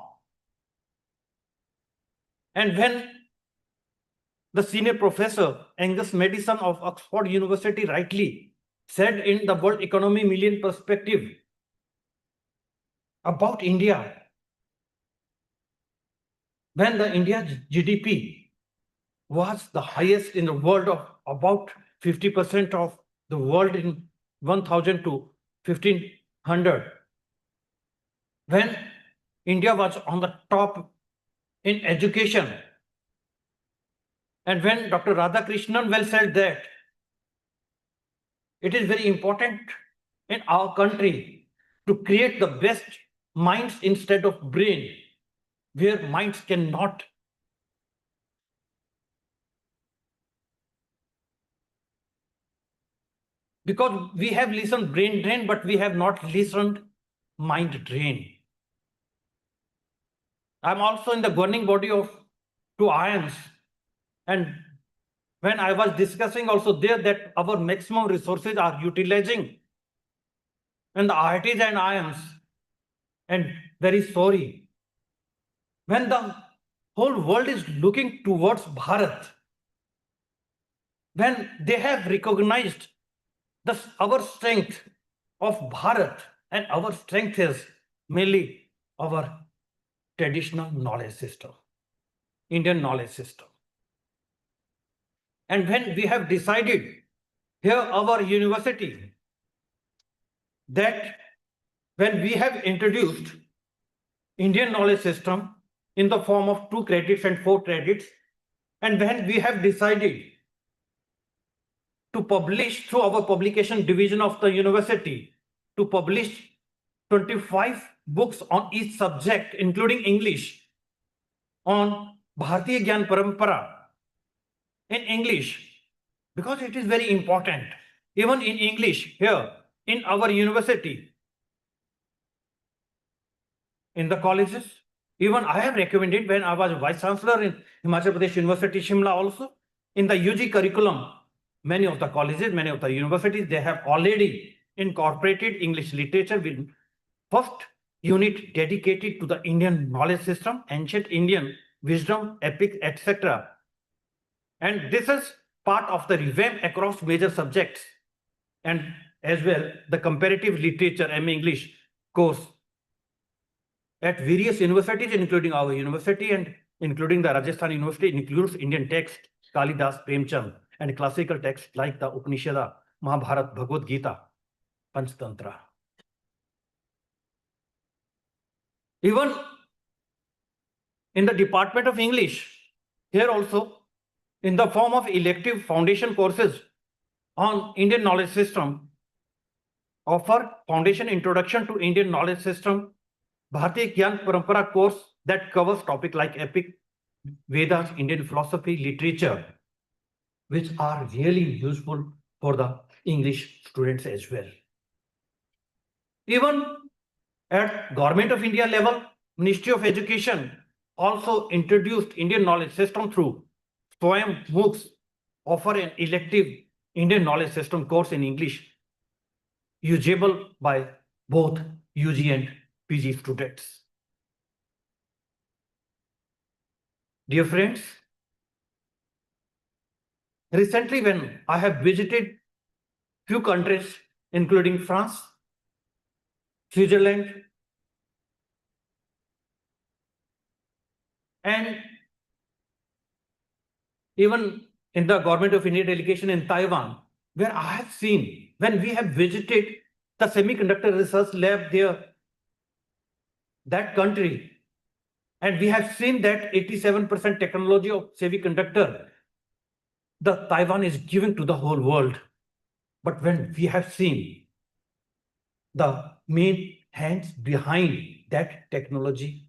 Speaker 4: And when the senior professor Angus Madison of Oxford University rightly said in the World Economy Million Perspective about India, when the India's GDP was the highest in the world of about 50% of the world in 1000 to 1500, when India was on the top in education, and when Dr. Radhakrishnan well said that it is very important in our country to create the best minds instead of brain, where minds cannot. Because we have listened brain drain, but we have not listened mind drain. I'm also in the governing body of two IIMs. And when I was discussing also there that our maximum resources are utilizing in the IITs and IIMs. And very sorry, when the whole world is looking towards Bharat, when they have recognized our strength of Bharat, and our strength is mainly our traditional knowledge system, Indian knowledge system. And when we have decided here our university that when we have introduced Indian knowledge system in the form of 2 credits and 4 credits, and when we have decided to publish through our publication division of the university to publish 25 books on each subject, including English, on Bharatiya Gyan Parampara in English, because it is very important. Even in English here in our university, in the colleges, even I have recommended when I was Vice Chancellor in Himachal Pradesh University, Shimla also, in the UG curriculum, many of the colleges, many of the universities, they have already incorporated English literature with first unit dedicated to the Indian knowledge system, ancient Indian wisdom, epics, etc. And this is part of the revamp across major subjects, and as well the comparative literature MA English course at various universities, including our university and including the Rajasthan University, includes Indian text, Kalidas, Premchand, and classical texts like the Upanishad, Mahabharata, Bhagavad Gita, Panchtantra. Even in the Department of English, here also, in the form of elective foundation courses on Indian knowledge system, offer foundation introduction to Indian knowledge system, Bharatiya Gyan Parampara course that covers topics like epic, Vedas, Indian philosophy, literature, which are really useful for the English students as well. Even at Government of India level, Ministry of Education also introduced Indian knowledge system through Swayam MOOCs, offer an elective Indian knowledge system course in English, usable by both UG and PG students. Dear friends, recently when I have visited few countries, including France, Switzerland, and even in the Government of India delegation in Taiwan, where I have seen when we have visited the semiconductor research lab there, that country, and we have seen that 87% technology of semiconductor, the Taiwan is giving to the whole world. But when we have seen the main hands behind that technology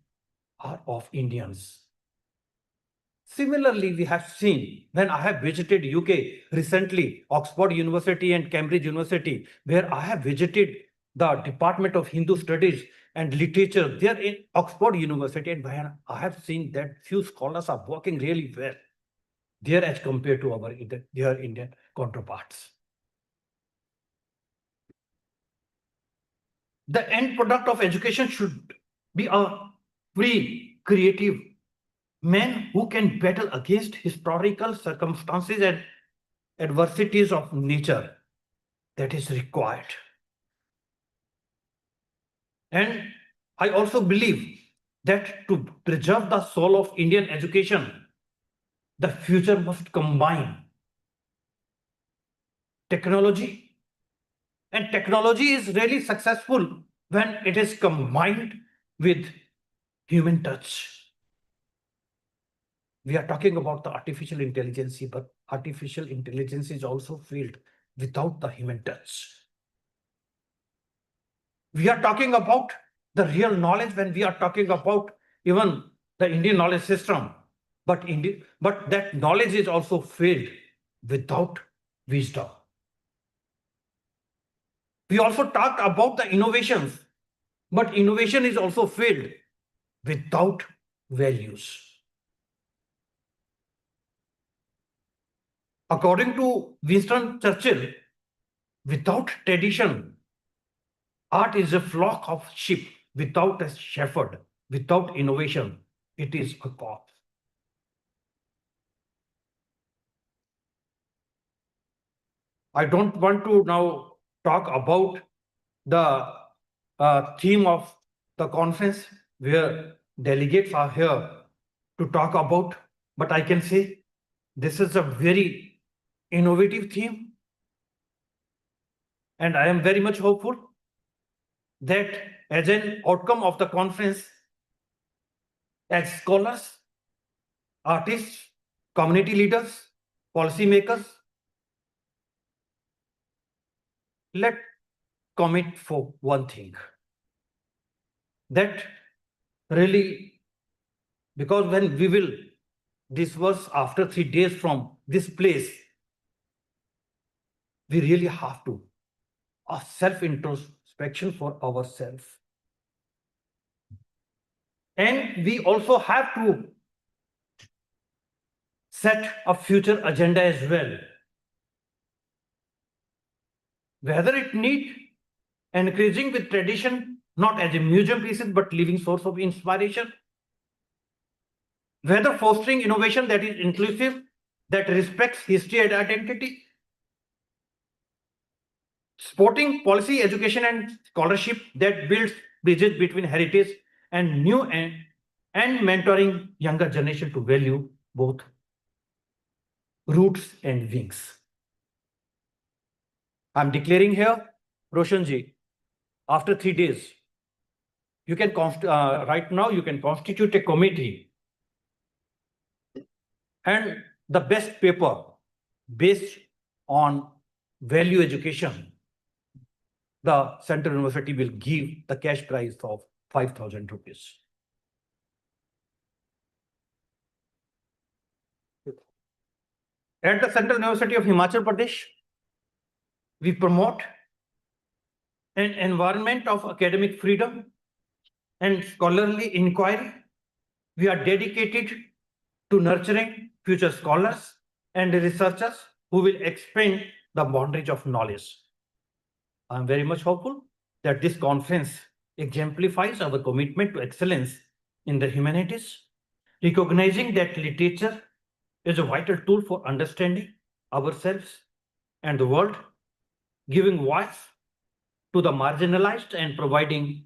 Speaker 4: are of Indians. Similarly, we have seen when I have visited UK recently, Oxford University and Cambridge University, where I have visited the Department of Hindu Studies and Literature there in Oxford University, and I have seen that few scholars are working really well there as compared to their Indian counterparts. The end product of education should be a free, creative man who can battle against historical circumstances and adversities of nature that is required. And I also believe that to preserve the soul of Indian education, the future must combine technology. And technology is really successful when it is combined with human touch. We are talking about the artificial intelligence, but artificial intelligence is also failed without the human touch. We are talking about the real knowledge when we are talking about even the Indian knowledge system. But that knowledge is also filled without wisdom. We also talked about the innovations, but innovation is also filled without values. According to Winston Churchill, without tradition, art is a flock of sheep without a shepherd. Without innovation, it is a corpse. I don't want to now talk about the theme of the conference where delegates are here to talk about, but I can say this is a very innovative theme. And I am very much hopeful that as an outcome of the conference, as scholars, artists, community leaders, policymakers, let commit for one thing. That really, because when we will, this was after 3 days from this place, we really have to a self-introspection for ourselves. And we also have to set a future agenda as well. Whether it need encouraging with tradition, not as a museum pieces, but living source of inspiration. Whether fostering innovation that is inclusive, that respects history and identity. Supporting policy, education, and scholarship that builds bridges between heritage and new and mentoring younger generation to value both roots and wings. I'm declaring here, Roshanji, after 3 days, you can right now you can constitute a committee, and the best paper based on value education, the Central University will give the cash prize of 5,000 rupees. At the Central University of Himachal Pradesh, we promote an environment of academic freedom and scholarly inquiry. We are dedicated to nurturing future scholars and researchers who will expand the boundaries of knowledge. I'm very much hopeful that this conference exemplifies our commitment to excellence in the humanities, recognizing that literature is a vital tool for understanding ourselves and the world, giving voice to the marginalized and providing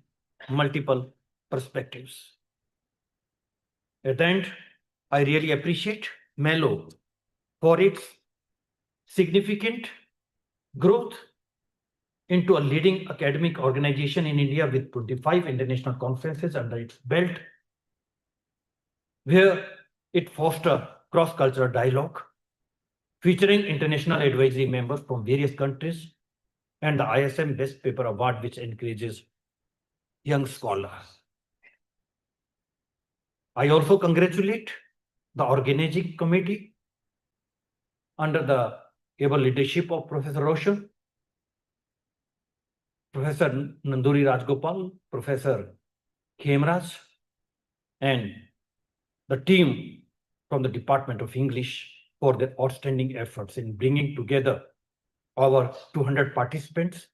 Speaker 4: multiple perspectives. At the end, I really appreciate Melow for its significant growth into a leading academic organization in India with 25 international conferences under its belt, where it fosters cross-cultural dialogue, featuring international advisory members from various countries, and the ISM Best Paper Award, which encourages young scholars. I also congratulate the organizing committee under the able leadership of Professor Roshan, Professor Nanduri Rajgopal, Professor Khemraj, and the team from the Department of English for their outstanding efforts in bringing together our 200 participants,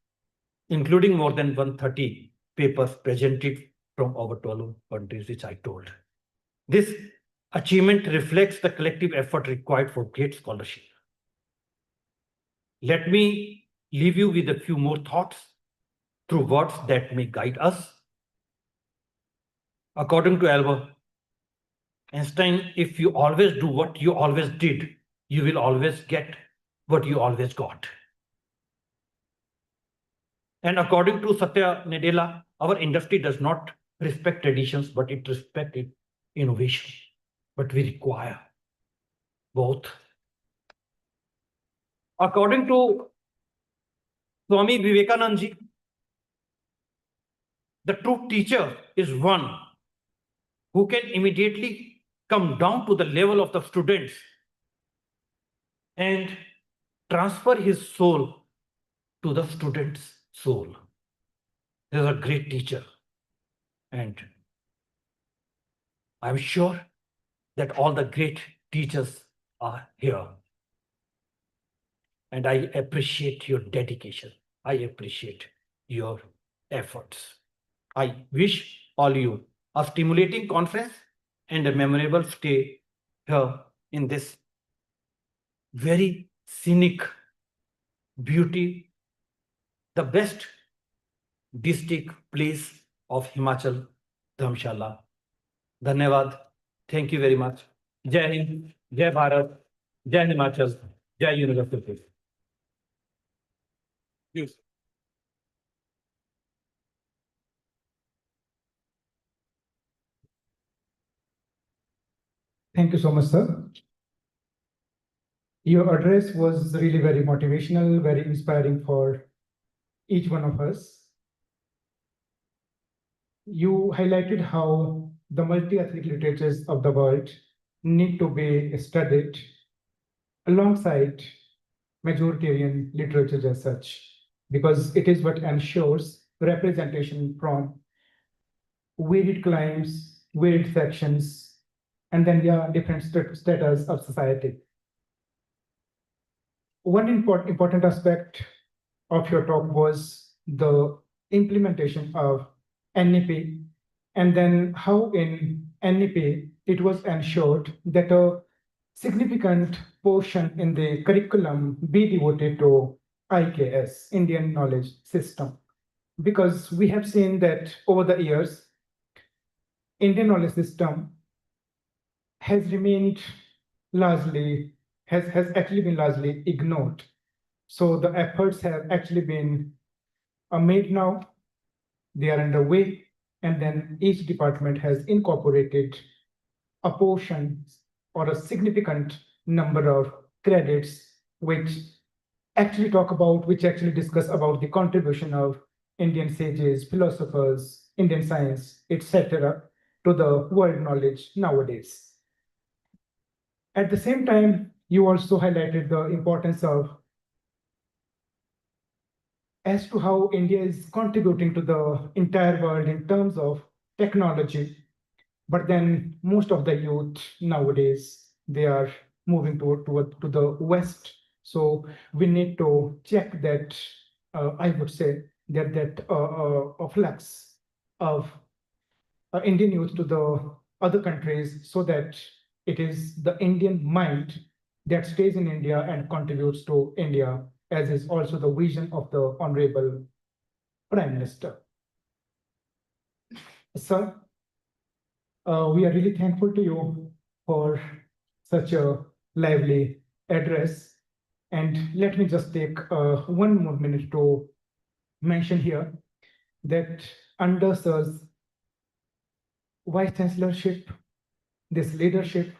Speaker 4: including more than 130 papers presented from over 12 countries, which I told. This achievement reflects the collective effort required for great scholarship. Let me leave you with a few more thoughts through words that may guide us. According to Albert Einstein, if you always do what you always did, you will always get what you always got. And according to Satya Nadella, our industry does not respect traditions, but it respects innovation. But we require both. According to Swami Vivekananda ji, the true teacher is one who can immediately come down to the level of the students and transfer his soul to the student's soul. He is a great teacher. And I'm sure that all the great teachers are here. And I appreciate your dedication. I appreciate your efforts. I wish all you a stimulating conference and a memorable stay here in this very scenic beauty, the best district place of Himachal, Dharamshala. Dhanyavad. Thank you very much. Jai Hind, Jai Bharat, Jai Himachal, Jai University. Yes.
Speaker 1: Thank you so much, sir. Your address was really very motivational, very inspiring for each one of us. You highlighted how the multi-ethnic literatures of the world need to be studied alongside majoritarian literatures as such, because it is what ensures representation from varied climes, varied sections, and then different status of society. One important aspect of your talk was the implementation of NEP, and then how in NEP it was ensured that a significant portion in the curriculum be devoted to IKS, Indian Knowledge System. Because we have seen that over the years, Indian knowledge system has remained largely, has actually been largely ignored. So the efforts have actually been made now, they are underway, and then each department has incorporated a portion or a significant number of credits which actually discuss about the contribution of Indian sages, philosophers, Indian science, etc., to the world knowledge nowadays. At the same time, you also highlighted the importance of as to how India is contributing to the entire world in terms of technology. But then most of the youth nowadays, they are moving to the West. So we need to check that, I would say, that flux of Indian youth to the other countries so that it is the Indian mind that stays in India and contributes to India, as is also the vision of the Honorable Prime Minister. Sir, we are really thankful to you for such a lively address. And let me just take one more minute to mention here that under Sir's Vice Chancellorship, this leadership,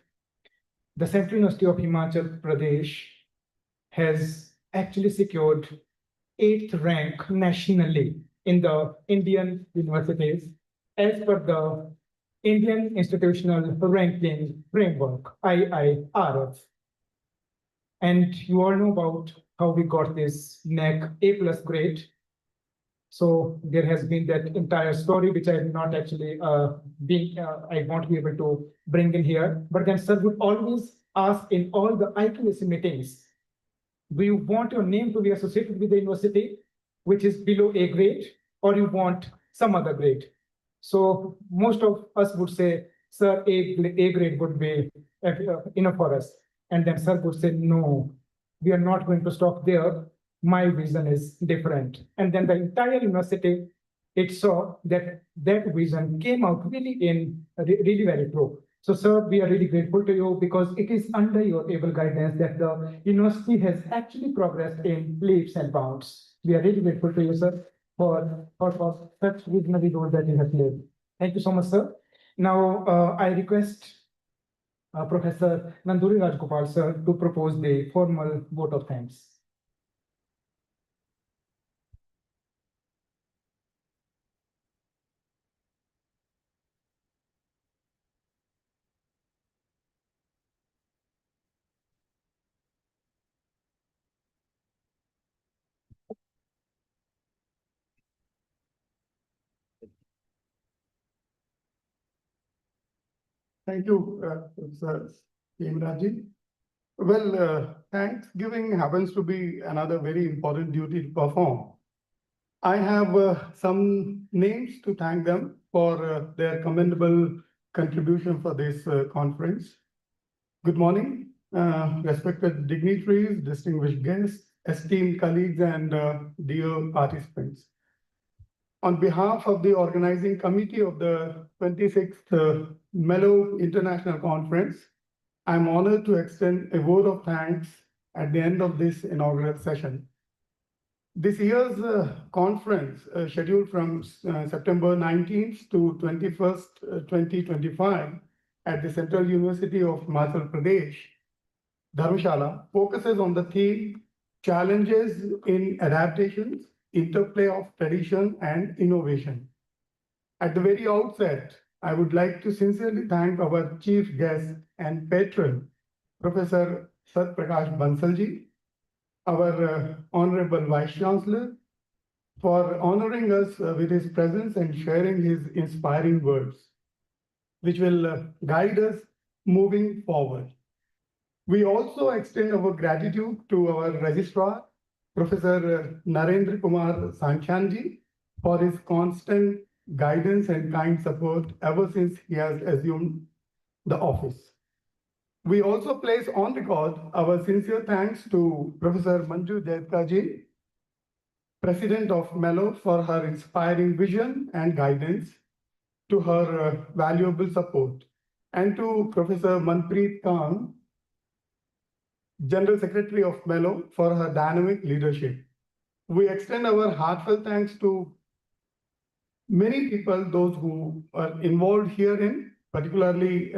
Speaker 1: the Central University of Himachal Pradesh has actually secured 8th rank nationally in the Indian universities as per the Indian Institutional Ranking Framework, IIRF. And you all know about how we got this NAC A+ grade. So there has been that entire story, which I am not actually I won't be able to bring in here. But then sir would always ask in all the IQAC meetings, do you want your name to be associated with the university, which is below A grade, or you want some other grade? So most of us would say, sir, A grade would be enough for us. And then sir would say, no, we are not going to stop there. My vision is different. And then the entire university, it saw that that vision came out really very true. So sir, we are really grateful to you because it is under your able guidance that the university has actually progressed in leaps and bounds. We are really grateful to you, sir, for such visionary role that you have played. Thank you so much, sir. Now, I request Professor Nanduri Rajgopal, sir, to propose the formal vote of thanks.
Speaker 5: Thank you, Professor Hemraji. Well, Thanksgiving happens to be another very important duty to perform. I have some names to thank them for their commendable contribution for this conference. Good morning, respected dignitaries, distinguished guests, esteemed colleagues, and dear participants. On behalf of the organizing committee of the 26th Melow International Conference, I'm honored to extend a vote of thanks at the end of this inaugural session. This year's conference, scheduled from September 19th to 21st, 2025, at the Central University of Himachal Pradesh, Dharamshala, focuses on the theme Challenges in Adaptations, Interplay of Tradition and Innovation. At the very outset, I would like to sincerely thank our chief guest and patron, Professor Sat Prakash Bansalji, our Honorable Vice Chancellor, for honoring us with his presence and sharing his inspiring words, which will guide us moving forward. We also extend our gratitude to our registrar, Professor Narendra Kumar Sankhanji, for his constant guidance and kind support ever since he has assumed the office. We also place on record our sincere thanks to Professor Manju Jaitkaji, President of Melow, for her inspiring vision and guidance, to her valuable support, and to Professor Manpreet Khan, General Secretary of Melow, for her dynamic leadership. We extend our heartfelt thanks to many people, those who are involved herein, particularly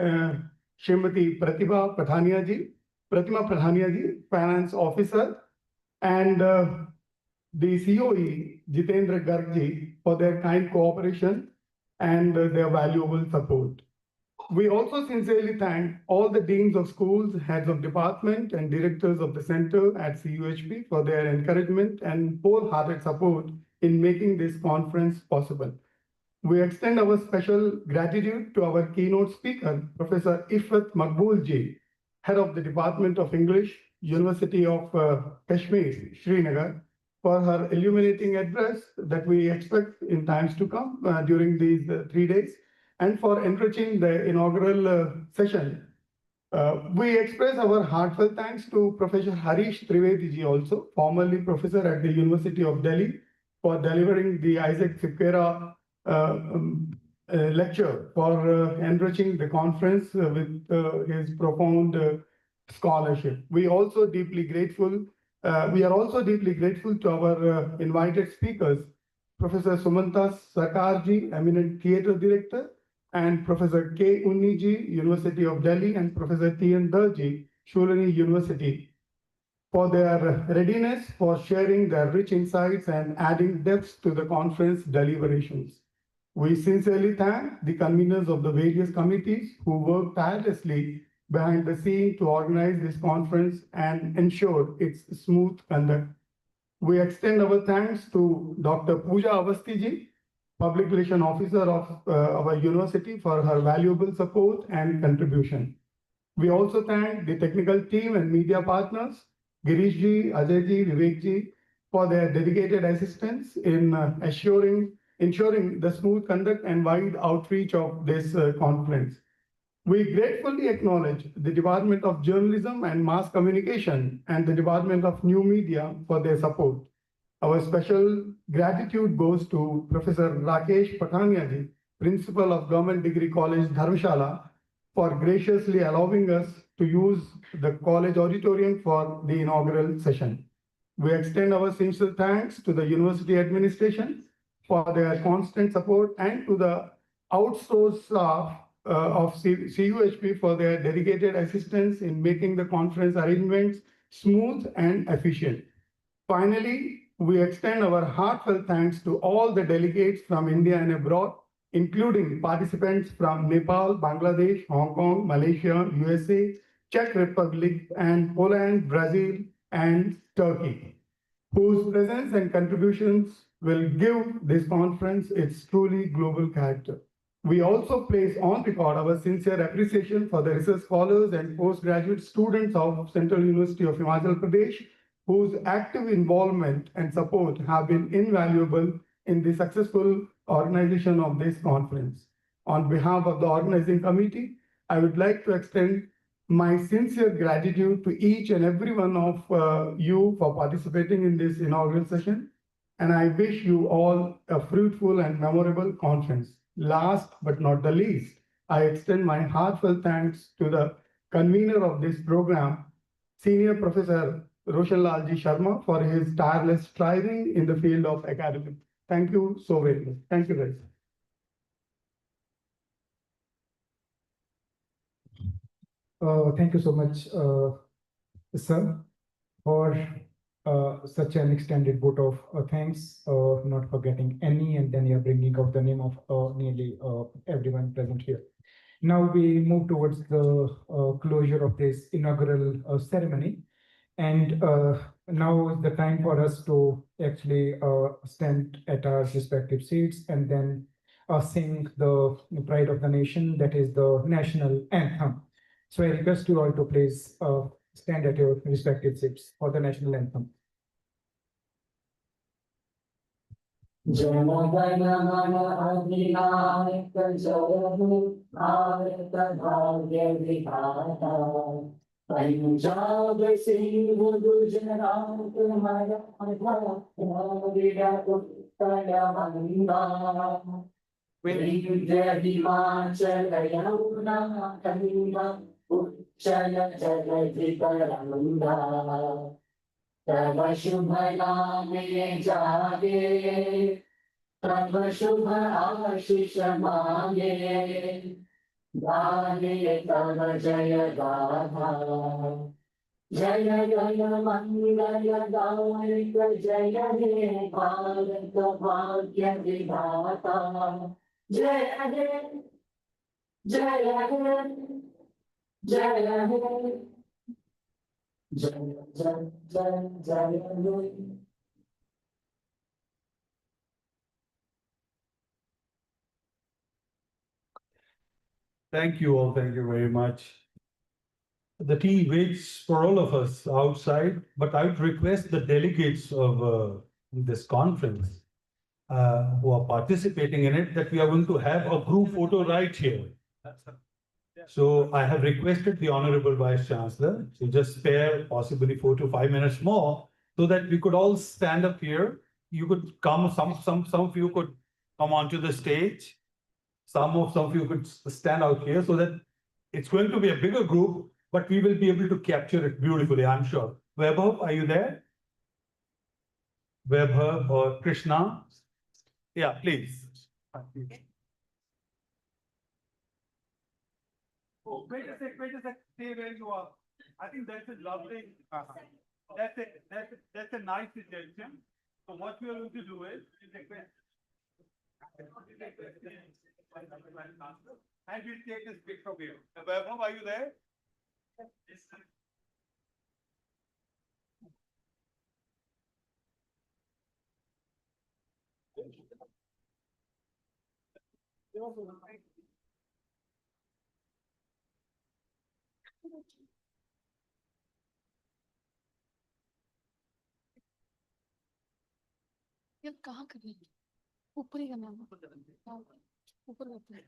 Speaker 5: Srimati Pratima Prathania ji, Finance Officer, and the COE, Jitendra Garg ji, for their kind cooperation and their valuable support. We also sincerely thank all the deans of schools, heads of department, and directors of the center at CUHP for their encouragement and wholehearted support in making this conference possible. We extend our special gratitude to our keynote speaker, Professor Ifat Makbul ji, head of the Department of English, University of Kashmir, Srinagar, for her illuminating address that we expect in times to come during these 3 days, and for enriching the inaugural session. We express our heartfelt thanks to Professor Harish Trivedi ji, also formerly professor at the University of Delhi, for delivering the Isaac Sipkera lecture, for enriching the conference with his profound scholarship. We are also deeply grateful to our invited speakers, Professor Sumanta Sakarji, eminent theatre director, and Professor K. Unniji, University of Delhi, and Professor T.N. Darji, Shulani University, for their readiness for sharing their rich insights and adding depth to the conference deliberations. We sincerely thank the conveners of the various committees who worked tirelessly behind the scene to organize this conference and ensure its smooth conduct. We extend our thanks to Dr. Pooja Avasthi ji, Public Relation Officer of our university, for her valuable support and contribution. We also thank the technical team and media partners, Girish ji, Ajay ji, Vivek ji, for their dedicated assistance in ensuring the smooth conduct and wide outreach of this conference. We gratefully acknowledge the Department of Journalism and Mass Communication and the Department of New Media for their support. Our special gratitude goes to Professor Rakesh Patania ji, Principal of Government Degree College, Dharamshala, for graciously allowing us to use the college auditorium for the inaugural session. We extend our sincere thanks to the university administration for their constant support, and to the outsourced staff of CUHP for their dedicated assistance in making the conference arrangements smooth and efficient. Finally, we extend our heartfelt thanks to all the delegates from India and abroad, including participants from Nepal, Bangladesh, Hong Kong, Malaysia, USA, Czech Republic, and Poland, Brazil, and Turkey, whose presence and contributions will give this conference its truly global character. We also place on record our sincere appreciation for the research scholars and postgraduate students of Central University of Himachal Pradesh, whose active involvement and support have been invaluable in the successful organization of this conference. On behalf of the organizing committee, I would like to extend my sincere gratitude to each and every one of you for participating in this inaugural session, and I wish you all a fruitful and memorable conference. Last but not the least, I extend my heartfelt thanks to the convener of this program, Senior Professor Roshan Lalji Sharma, for his tireless striving in the field of academics. Thank you so very much. Thank you, guys.
Speaker 1: Thank you so much, sir, for such an extended vote of thanks, not forgetting any, and then you're bringing out the name of nearly everyone present here. Now we move towards the closure of this inaugural ceremony. And now is the time for us to actually stand at our respective seats and then sing the pride of the nation, that is the national anthem. So I request you all to please stand at your respective seats for the national anthem.
Speaker 6: Jana Gana Mana Adhinayaka Jai Bharat Bhagya Vidhata Punjab Sindh Gujarat Maratha Dravida Uttara Banga Vindhya Himachal Yamuna Ganga Uchala Jaladhi Taranga तव शुभ नामे जागे तव शुभ आशीष मांगे गाहे तव जय गाथा जय जय मंगल दायक जय हे भारत भाग्य विधाता जय हे जय हे जय हे Jai Jai Jai Jai Jai.
Speaker 2: Thank you all. Thank you very much. The tea waits for all of us outside, but I would request the delegates of this conference who are participating in it that we are going to have a group photo right here. So I have requested the Honorable Vice Chancellor to just spare possibly 4 to 5 minutes more so that we could all stand up here. You could come, some of you could come onto the stage. Some of you could stand out here so that it's going to be a bigger group, but we will be able to capture it beautifully, I'm sure. Vaibhav, are you there? Vaibhav or Krishna? Yeah, please. Oh, wait a sec, stay where you are. I think that's a lovely, that's a nice suggestion. So what we are going to do is, and we'll take this picture of you. Vaibhav, are you there? Yes, sir.
Speaker 7: यार कहाँ कर रही है ऊपर ही करना है ऊपर करते हैं